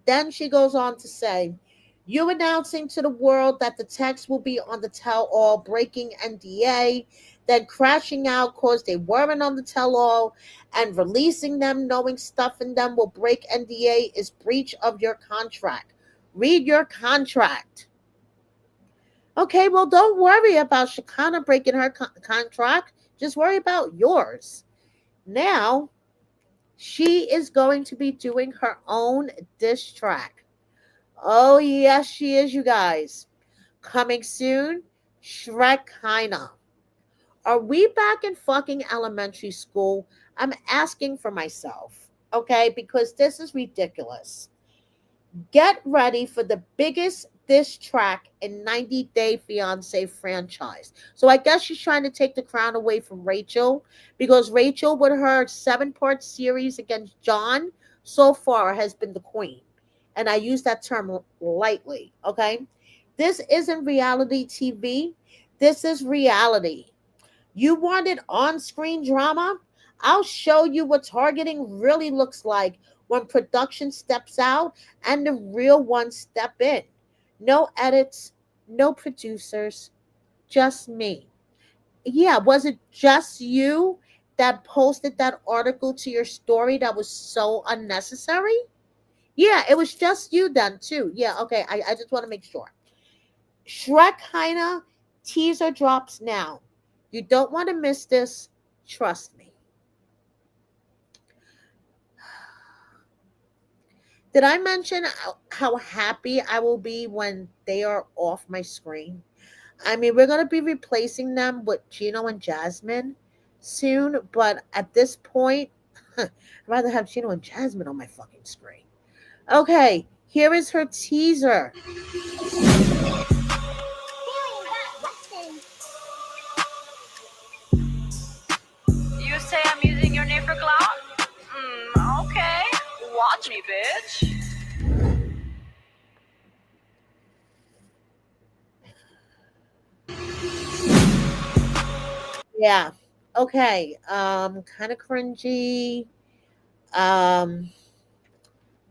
Then she goes on to say, you announcing to the world that the text will be on the tell all, breaking NDA, then crashing out because they weren't on the tell all, and releasing them knowing stuff in them will break NDA is breach of your contract. Read your contract. Okay, well, don't worry about Shakina breaking her contract. Just worry about yours. Now, she is going to be doing her own diss track. Oh, yes, she is, you guys. Coming soon, Shekinah. Are we back in fucking elementary school? I'm asking for myself, okay? Because this is ridiculous. Get ready for the biggest diss track in 90 Day Fiance franchise. So I guess she's trying to take the crown away from Rachel because Rachel, with her 7-part series against John, so far has been the queen. And I use that term lightly, okay? This isn't reality TV. This is reality. You wanted on screen drama? I'll show you what targeting really looks like when production steps out and the real ones step in. No edits, no producers, just me. Yeah, was it just you that posted that article to your story that was so unnecessary? Yeah, it was just you then, too. Yeah, okay, I just want to make sure. Shekinah teaser drops now. You don't want to miss this. Trust me. Did I mention how happy I will be when they are off my screen? I mean, we're going to be replacing them with Gino and Jasmine soon, but at this point, I'd rather have Gino and Jasmine on my fucking screen. Okay, here is her teaser. You say I'm using your name for clout? Okay. Watch me, bitch. Yeah. Okay. Kind of cringy. Um,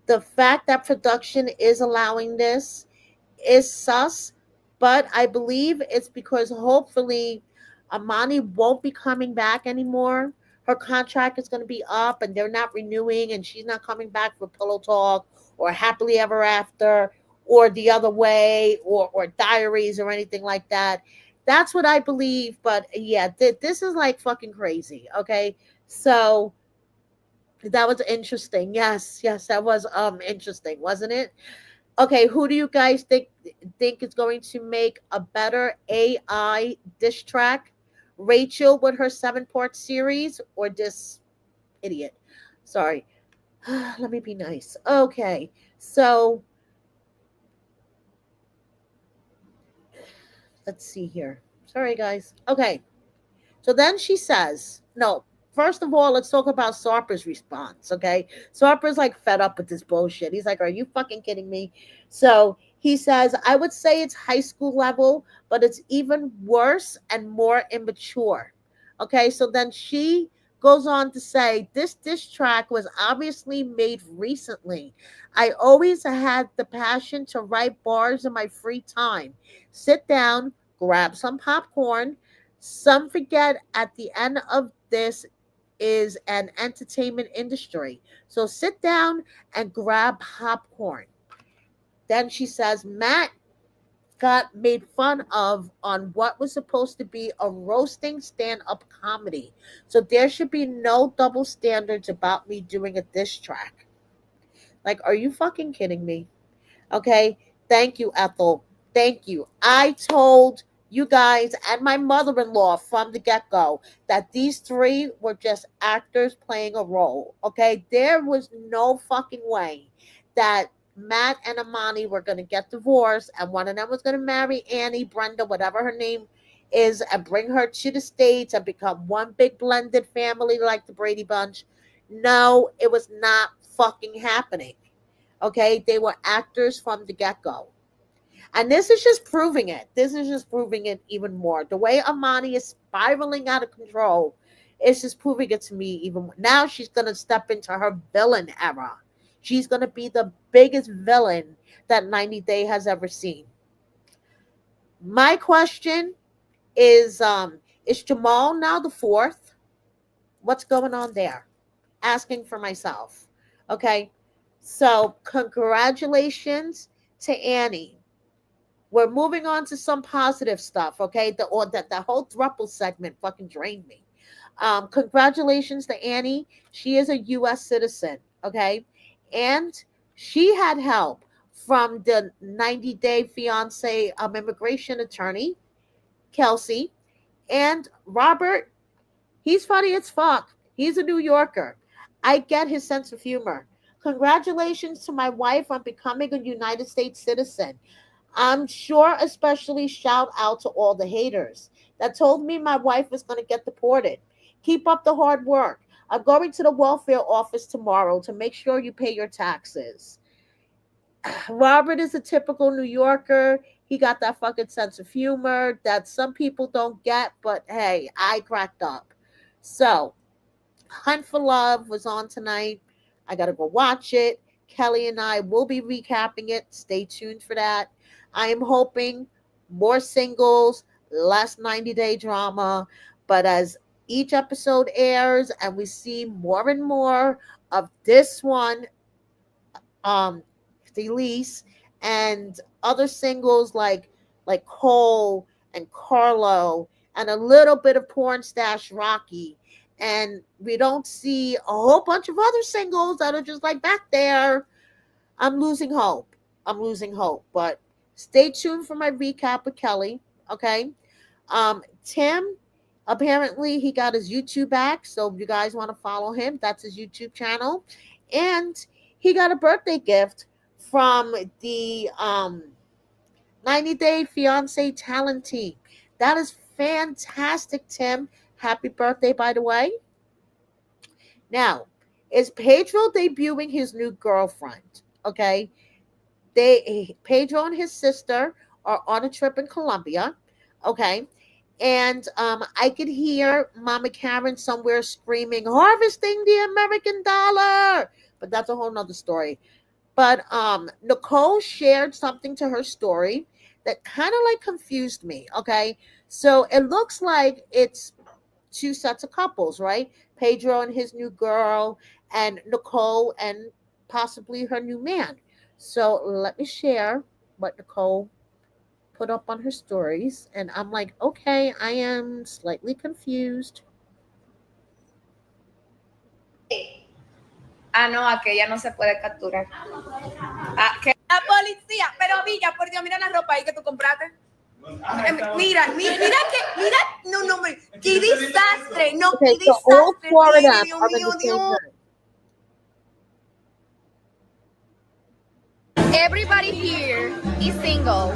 the fact that production is allowing this is sus, but I believe it's because hopefully Amani won't be coming back anymore. Her contract is going to be up and they're not renewing, and she's not coming back for Pillow Talk or Happily Ever After or The Other Way or Diaries or anything like that. That's what I believe. But yeah, this is like fucking crazy. Okay. So That was interesting. Yes, yes, that was interesting, wasn't it? Okay, who do you guys think is going to make a better AI diss track? Rachel with her 7-part series or this idiot? Sorry. Let me be nice. Okay. So, let's see here. Sorry guys. Okay. So then she says, no, first of all, let's talk about Sarper's response, okay? Sarper's like fed up with this bullshit. He's like, are you fucking kidding me? So he says, I would say it's high school level, but it's even worse and more immature. Okay, so then she goes on to say, this diss track was obviously made recently. I always had the passion to write bars in my free time. Sit down, grab some popcorn, some forget at the end of this is an entertainment industry. So sit down and grab popcorn. Then she says, Matt got made fun of on what was supposed to be a roasting stand up comedy. So there should be no double standards about me doing a diss track. Like, are you fucking kidding me? Okay. Thank you, Ethel. Thank you. I told you guys and my mother in law from the get go that these three were just actors playing a role. Okay. There was no fucking way that Matt and Amani were going to get divorced and one of them was going to marry Annie, Brenda, whatever her name is, and bring her to the States and become one big blended family like the Brady Bunch. No, it was not fucking happening. Okay, they were actors from the get go. And this is just proving it. This is just proving it even more. The way Amani is spiraling out of control is just proving it to me even more. Now she's going to step into her villain era. She's going to be the biggest villain that 90 Day has ever seen. My question is Jamal now the fourth? What's going on there? Asking for myself. Okay. So, congratulations to Annie. We're moving on to some positive stuff, okay? The whole thruple segment fucking drained me. Congratulations to Annie. She is a U.S. citizen, okay? And she had help from the 90-day fiance immigration attorney, Kelsey, and Robert. He's funny as fuck. He's a New Yorker. I get his sense of humor. Congratulations to my wife on becoming a United States citizen. I'm sure, especially shout out to all the haters that told me my wife was going to get deported. Keep up the hard work. I'm going to the welfare office tomorrow to make sure you pay your taxes. Robert is a typical New Yorker. He got that fucking sense of humor that some people don't get, but hey, I cracked up. So, Hunt for Love was on tonight. I got to go watch it. Kelly and I will be recapping it. Stay tuned for that. I am hoping more singles, less 90-day drama. But as each episode airs and we see more and more of this one, um, Elise, and other singles like Cole and Carlo, and a little bit of porn stash Rocky. And we don't see a whole bunch of other singles that are just like back there. I'm losing hope. I'm losing hope. But stay tuned for my recap with Kelly. Okay. Tim, apparently he got his YouTube back. So if you guys want to follow him, that's his YouTube channel. And he got a birthday gift from the 90-day fiance talent team. That is fantastic, Tim. Happy birthday, by the way. Now, is Pedro debuting his new girlfriend? Okay. Pedro and his sister are on a trip in Colombia. Okay. And I could hear Mama Karen somewhere screaming, harvesting the American dollar. But that's a whole nother story. But Nicole shared something to her story that kind of like confused me. Okay. So it looks like it's two sets of couples, right? Pedro and his new girl, and Nicole and possibly her new man. So let me share what Nicole put up on her stories. And I'm like, okay, I am slightly confused. Ah, no, aquella no se puede capturar. Ah, que la policía. Pero Villa, por Dios, mira la ropa ahí que tú compraste. Mira, no, qué desastre, no, Okay, qué so all desastre four of tiene, them Dios are in the mío, same Dios. room. Everybody here is single.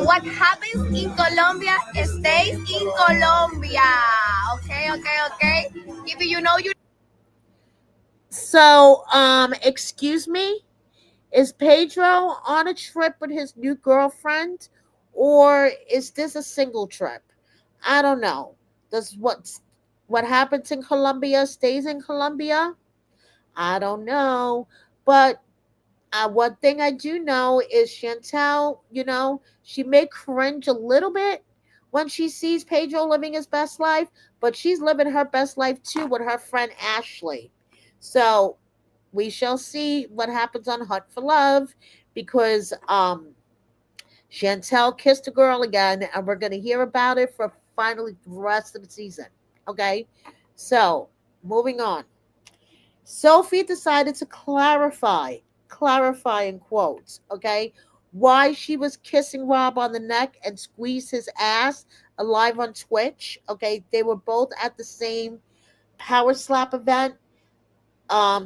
What happens in Colombia stays in Colombia. Okay. If you know you. So, excuse me, is Pedro on a trip with his new girlfriend, or is this a single trip? I don't know. Does what happens in Colombia stays in Colombia? I don't know, but one thing I do know is Chantel, she may cringe a little bit when she sees Pedro living his best life, but she's living her best life too with her friend Ashley. So we shall see what happens on Hunt for Love because Chantel kissed a girl again, and we're going to hear about it for finally the rest of the season. Okay? So, moving on. Sophie decided to clarify in quotes, okay, why she was kissing Rob on the neck and squeeze his ass alive on Twitch. Okay, they were both at the same Power Slap event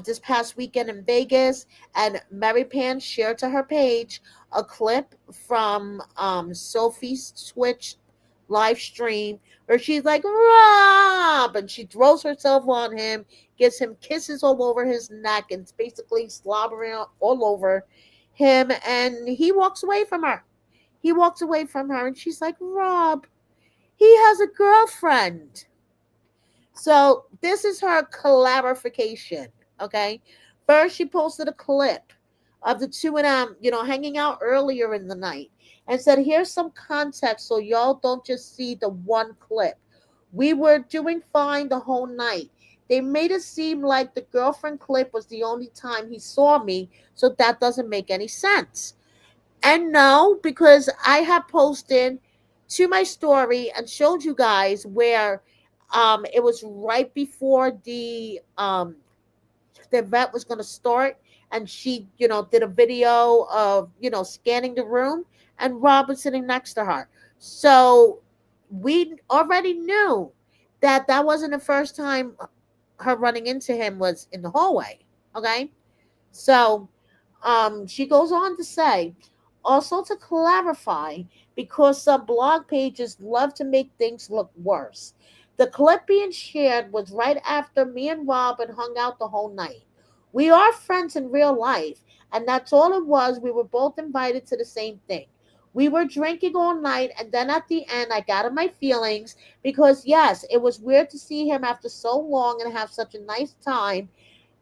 this past weekend in Vegas, and Mary Pan shared to her page a clip from Sophie's Twitch live stream where she's like Rob, and she throws herself on him, gives him kisses all over his neck, and it's basically slobbering all over him, and he walks away from her. He walks away from her, and she's like, Rob, he has a girlfriend. So this is her clarification. Okay. First, she posted a clip of the two of them, hanging out earlier in the night and said, here's some context so y'all don't just see the one clip. We were doing fine the whole night. They made it seem like the girlfriend clip was the only time he saw me, so that doesn't make any sense. And no, because I have posted to my story and showed you guys where it was right before the event was going to start, and she did a video of scanning the room, and Rob was sitting next to her. So we already knew that that wasn't the first time her running into him was in the hallway. Okay. So she goes on to say, also to clarify, because some blog pages love to make things look worse. The clip being shared was right after me and Robin hung out the whole night. We are friends in real life, and that's all it was. We were both invited to the same thing. We were drinking all night, and then at the end, I got in my feelings because, yes, it was weird to see him after so long and have such a nice time.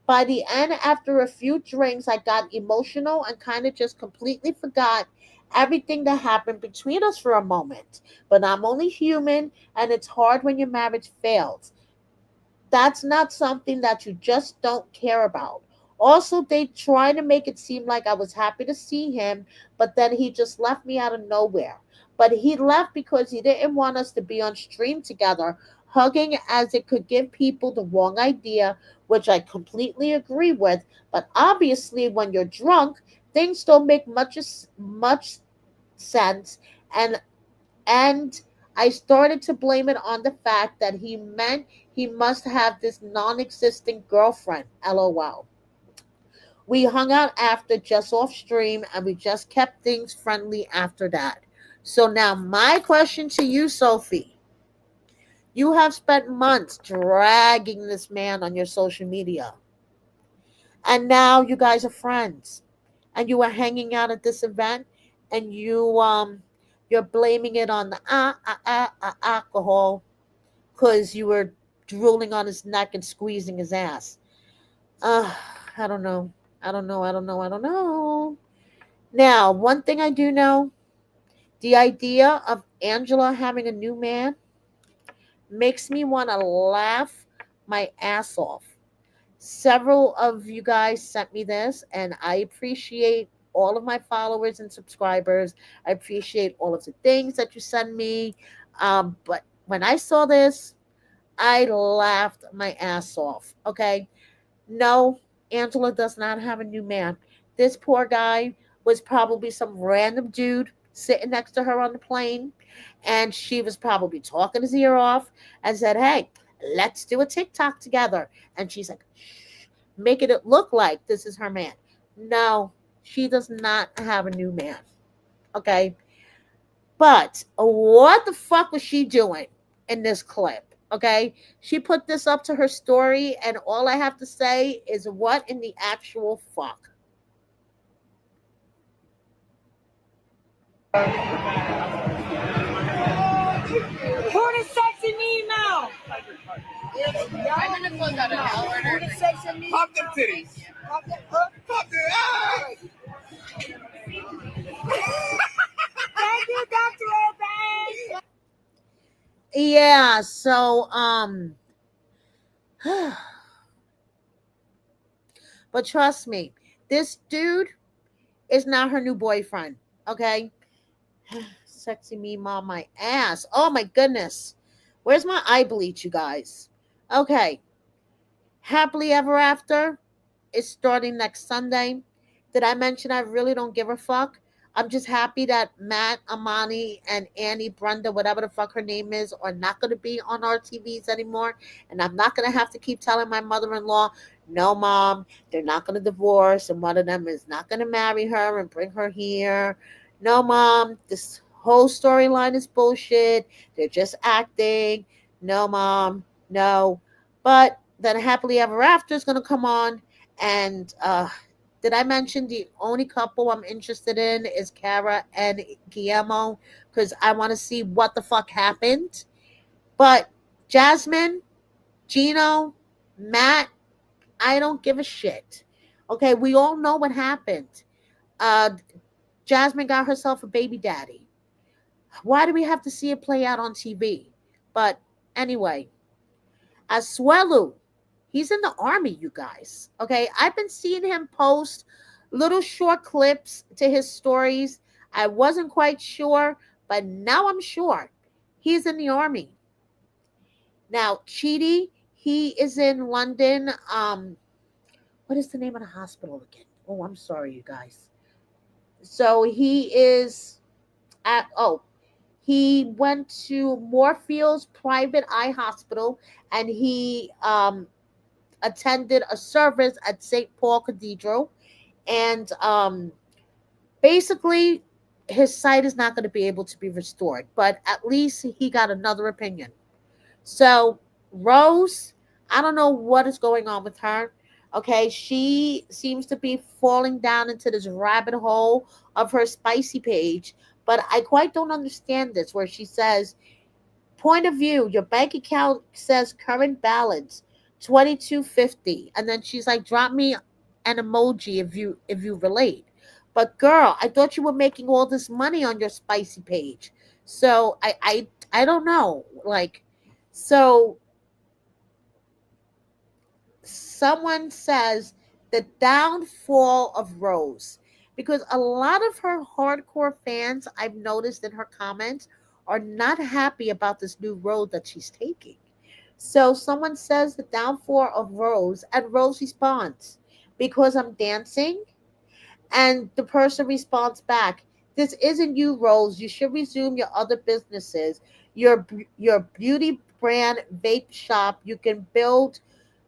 By the end, after a few drinks, I got emotional and kind of just completely forgot everything that happened between us for a moment. But I'm only human, and it's hard when your marriage fails. That's not something that you just don't care about. Also, they try to make it seem like I was happy to see him, but then he just left me out of nowhere. But he left because he didn't want us to be on stream together, hugging, as it could give people the wrong idea, which I completely agree with. But obviously, when you're drunk, things don't make much sense, and and I started to blame it on the fact that he meant he must have this non existent girlfriend. LOL. We hung out after just off stream, and we just kept things friendly after that. So now, my question to you, Sophie. You have spent months dragging this man on your social media, and now you guys are friends, and you were hanging out at this event, and you're blaming it on the alcohol because you were drooling on his neck and squeezing his ass. Uh, I don't know. I don't know. Now, one thing I do know, the idea of Angela having a new man makes me want to laugh my ass off. Several of you guys sent me this, and I appreciate all of my followers and subscribers. I appreciate all of the things that you send me. But when I saw this, I laughed my ass off. Okay. No, Angela does not have a new man. This poor guy was probably some random dude sitting next to her on the plane, and she was probably talking his ear off and said, "Hey, let's do a TikTok together." And she's like, "Shh," making it look like this is her man. No, she does not have a new man. Okay. But what the fuck was she doing in this clip? Okay. She put this up to her story, and all I have to say is, what in the actual fuck? Who the sexy me now? I'm gonna close out an hour. Who the sexy me? Pop them titties. Pop them. Pop them. Ah! Thank you, Dr. Urban. Yeah, so but trust me, this dude is not her new boyfriend. Okay. Sexy me mom my ass. Oh my goodness. Where's my eye bleach, you guys? Okay. Happily Ever After is starting next Sunday. Did I mention I really don't give a fuck? I'm just happy that Matt, Amani, and Annie, Brenda, whatever the fuck her name is, are not going to be on our TVs anymore. And I'm not going to have to keep telling my mother in law, no, mom, they're not going to divorce. And one of them is not going to marry her and bring her here. No, mom, this whole storyline is bullshit. They're just acting. No, mom, no. But then Happily Ever After is going to come on. And did I mention the only couple I'm interested in is Kara and Guillermo? Because I want to see what the fuck happened. But Jasmine, Gino, Matt, I don't give a shit. Okay, we all know what happened. Uh, Jasmine got herself a baby daddy. Why do we have to see it play out on TV? But anyway, Asuelu, he's in the army, you guys. Okay, I've been seeing him post little short clips to his stories. I wasn't quite sure, but now I'm sure he's in the army. Now, Chidi, he is in London. What is the name of the hospital again? Oh, I'm sorry, you guys. So he is at he went to Moorfields Private Eye Hospital, and he attended a service at St. Paul Cathedral, and basically his sight is not going to be able to be restored, but at least he got another opinion. So Rose, I don't know what is going on with her. Okay, she seems to be falling down into this rabbit hole of her spicy page, but I quite don't understand this, where she says, point of view, your bank account says current balance 2250, and then she's like, drop me an emoji if you relate. But girl, I thought you were making all this money on your spicy page. So I don't know. Like, so someone says the downfall of Rose, because a lot of her hardcore fans, I've noticed in her comments, are not happy about this new road that she's taking. So someone says the downfall of Rose, and Rose responds, because I'm dancing. And the person responds back, this isn't you, Rose. You should resume your other businesses. Your beauty brand vape shop. You can build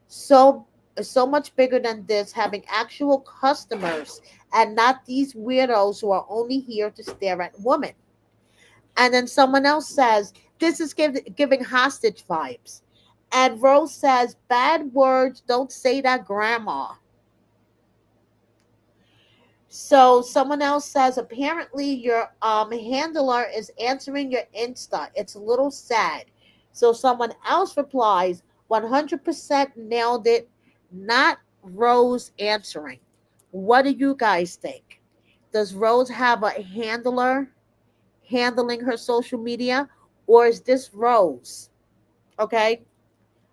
so so much bigger than this, having actual customers and not these weirdos who are only here to stare at women. And then someone else says, this is giving hostage vibes. And Rose says, bad words, don't say that, grandma. So someone else says, apparently your handler is answering your Insta. It's a little sad. So someone else replies, 100% nailed it. Not Rose answering. What do you guys think? Does Rose have a handler handling her social media, or is this Rose? Okay,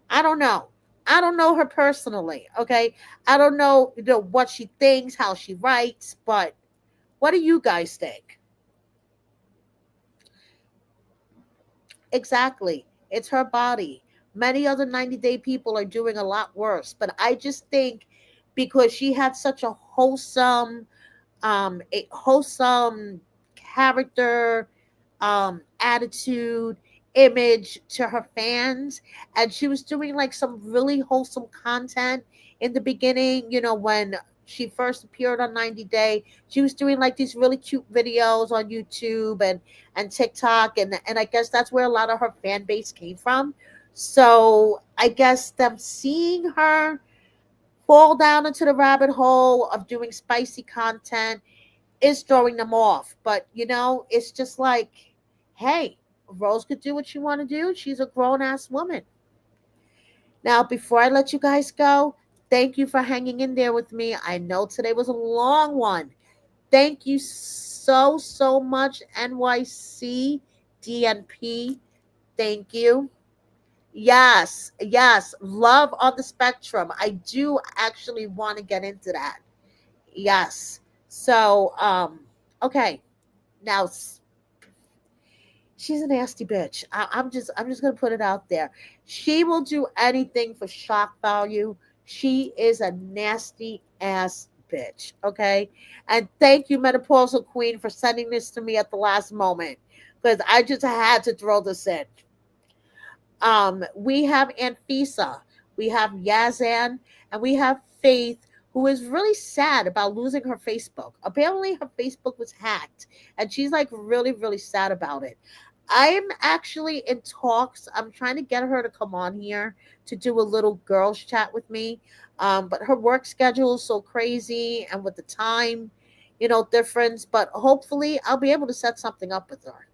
I don't know. I don't know her personally. Okay, I don't know, what she thinks, how she writes, but what do you guys think? Exactly, it's her body. Many other 90-day people are doing a lot worse, but I just think because she had such a wholesome character, attitude, image to her fans. And she was doing like some really wholesome content in the beginning, when she first appeared on 90 Day. She was doing like these really cute videos on YouTube and TikTok. And I guess that's where a lot of her fan base came from. So I guess them seeing her fall down into the rabbit hole of doing spicy content is throwing them off. But it's just like, hey, Rose could do what she want to do. She's a grown ass woman. Now, before I let you guys go, thank you for hanging in there with me. I know today was a long one. Thank you so much, NYC DNP. Thank you. Yes, yes. Love on the spectrum. I do actually want to get into that. Yes. So, okay. Now, she's a nasty bitch. I'm just gonna put it out there. She will do anything for shock value. She is a nasty ass bitch. Okay, and thank you, Menopausal Queen, for sending this to me at the last moment because I just had to throw this in. We have Anfisa, we have Yazan, and we have Faith, who is really sad about losing her Facebook. Apparently, her Facebook was hacked, and she's like really sad about it. I'm actually in talks. I'm trying to get her to come on here to do a little girls chat with me. But her work schedule is so crazy, and with the time, difference. But hopefully, I'll be able to set something up with her.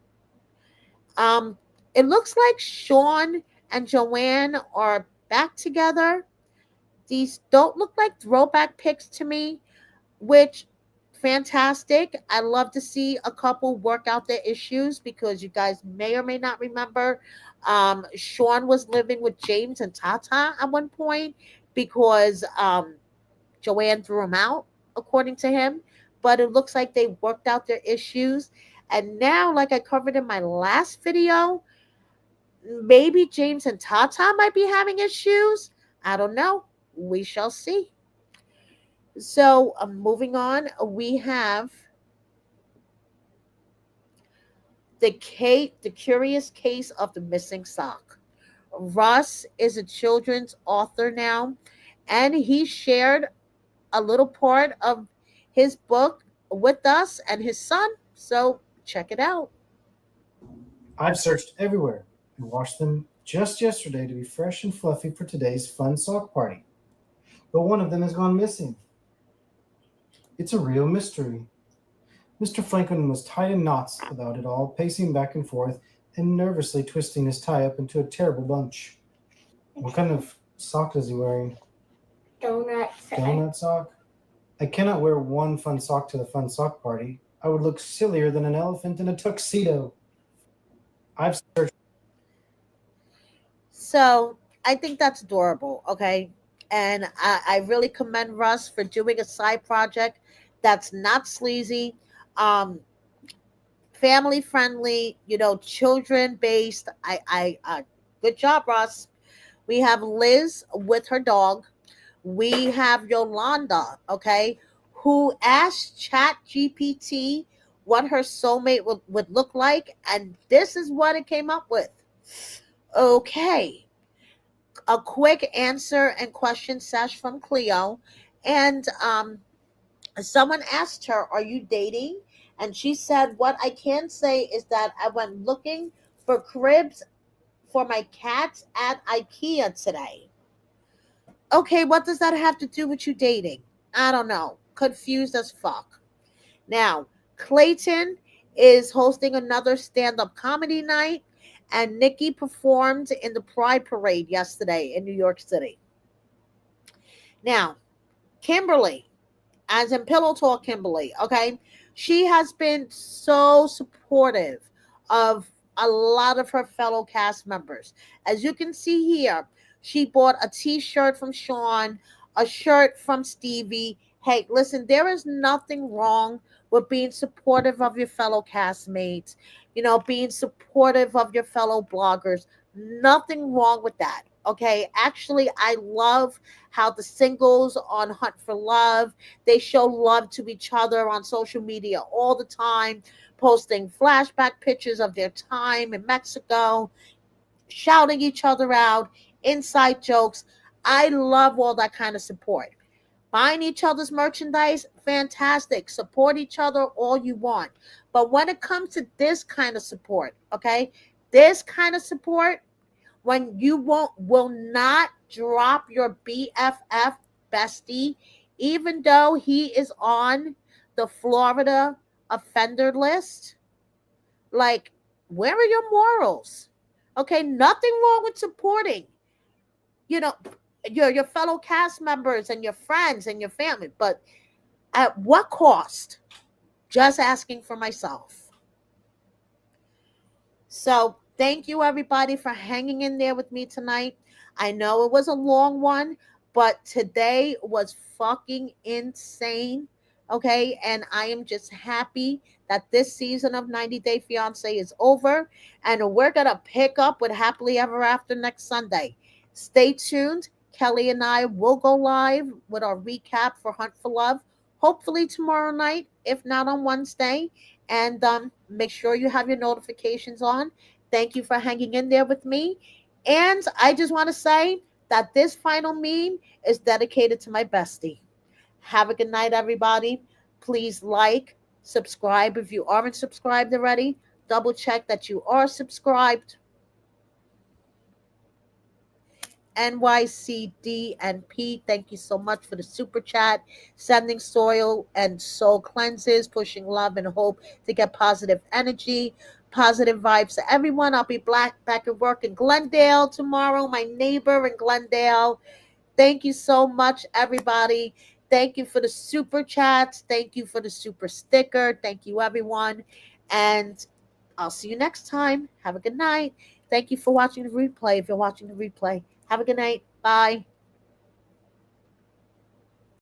Um, it looks like Sean and Joanne are back together. These don't look like throwback pics to me, which fantastic. I love to see a couple work out their issues because you guys may or may not remember. Sean was living with James and Tata at one point because Joanne threw him out, according to him. But it looks like they worked out their issues. And now, like I covered in my last video, maybe James and Tata might be having issues. I don't know. We shall see. So, moving on, we have the curious case of the missing sock. Russ is a children's author now, and he shared a little part of his book with us and his son. So, check it out. I've searched everywhere and washed them just yesterday to be fresh and fluffy for today's fun sock party. But one of them has gone missing. It's a real mystery. Mr. Franklin was tied in knots about it all, pacing back and forth and nervously twisting his tie up into a terrible bunch. What kind of sock is he wearing? Donut sock. Donut sock? I cannot wear one fun sock to the fun sock party. I would look sillier than an elephant in a tuxedo. I've searched. So I think that's adorable, okay? And I really commend Russ for doing a side project that's not sleazy, um, family friendly, children based. Good job, Russ. We have Liz with her dog. We have Yolanda, okay, who asked Chat GPT what her soulmate would look like, and this is what it came up with. Okay, a quick answer and question sesh from Cleo, and someone asked her, "Are you dating?" And she said, "What I can say is that I went looking for cribs for my cats at IKEA today." Okay, what does that have to do with you dating? I don't know. Confused as fuck. Now, Clayton is hosting another stand up comedy night, and Nikki performed in the Pride Parade yesterday in New York City. Now, Kimberly, as in Pillow Talk Kimberly, okay, she has been so supportive of a lot of her fellow cast members. As you can see here, she bought a t-shirt from Sean, a shirt from Stevie. Hey, listen, there is nothing wrong with being supportive of your fellow castmates, being supportive of your fellow bloggers. Nothing wrong with that. Okay, actually, I love how the singles on Hunt for Love, they show love to each other on social media all the time, posting flashback pictures of their time in Mexico, shouting each other out, inside jokes. I love all that kind of support. Buying each other's merchandise, fantastic. Support each other all you want. But when it comes to this kind of support, okay, this kind of support, when you will not drop your BFF bestie, even though he is on the Florida offender list, like, where are your morals? Okay, nothing wrong with supporting, you know, your fellow cast members and your friends and your family, but at what cost? Just asking for myself. So thank you everybody for hanging in there with me tonight. I know it was a long one, but today was fucking insane. Okay, and I am just happy that this season of 90 Day Fiance is over, and we're gonna pick up with Happily Ever After next Sunday. Stay tuned. Kelly and I will go live with our recap for Hunt for Love, hopefully tomorrow night, if not on Wednesday. And make sure you have your notifications on. Thank you for hanging in there with me. And I just want to say that this final meme is dedicated to my bestie. Have a good night, everybody. Please like, subscribe if you aren't subscribed already. Double check that you are subscribed. NYCD and P, thank you so much for the super chat, sending soil and soul cleanses, pushing love and hope to get positive energy, positive vibes to everyone. I'll be back at work in Glendale tomorrow, my neighbor in Glendale. Thank you so much, everybody. Thank you for the super chats. Thank you for the super sticker. Thank you, everyone. And I'll see you next time. Have a good night. Thank you for watching the replay. If you're watching the replay, have a good night. Bye.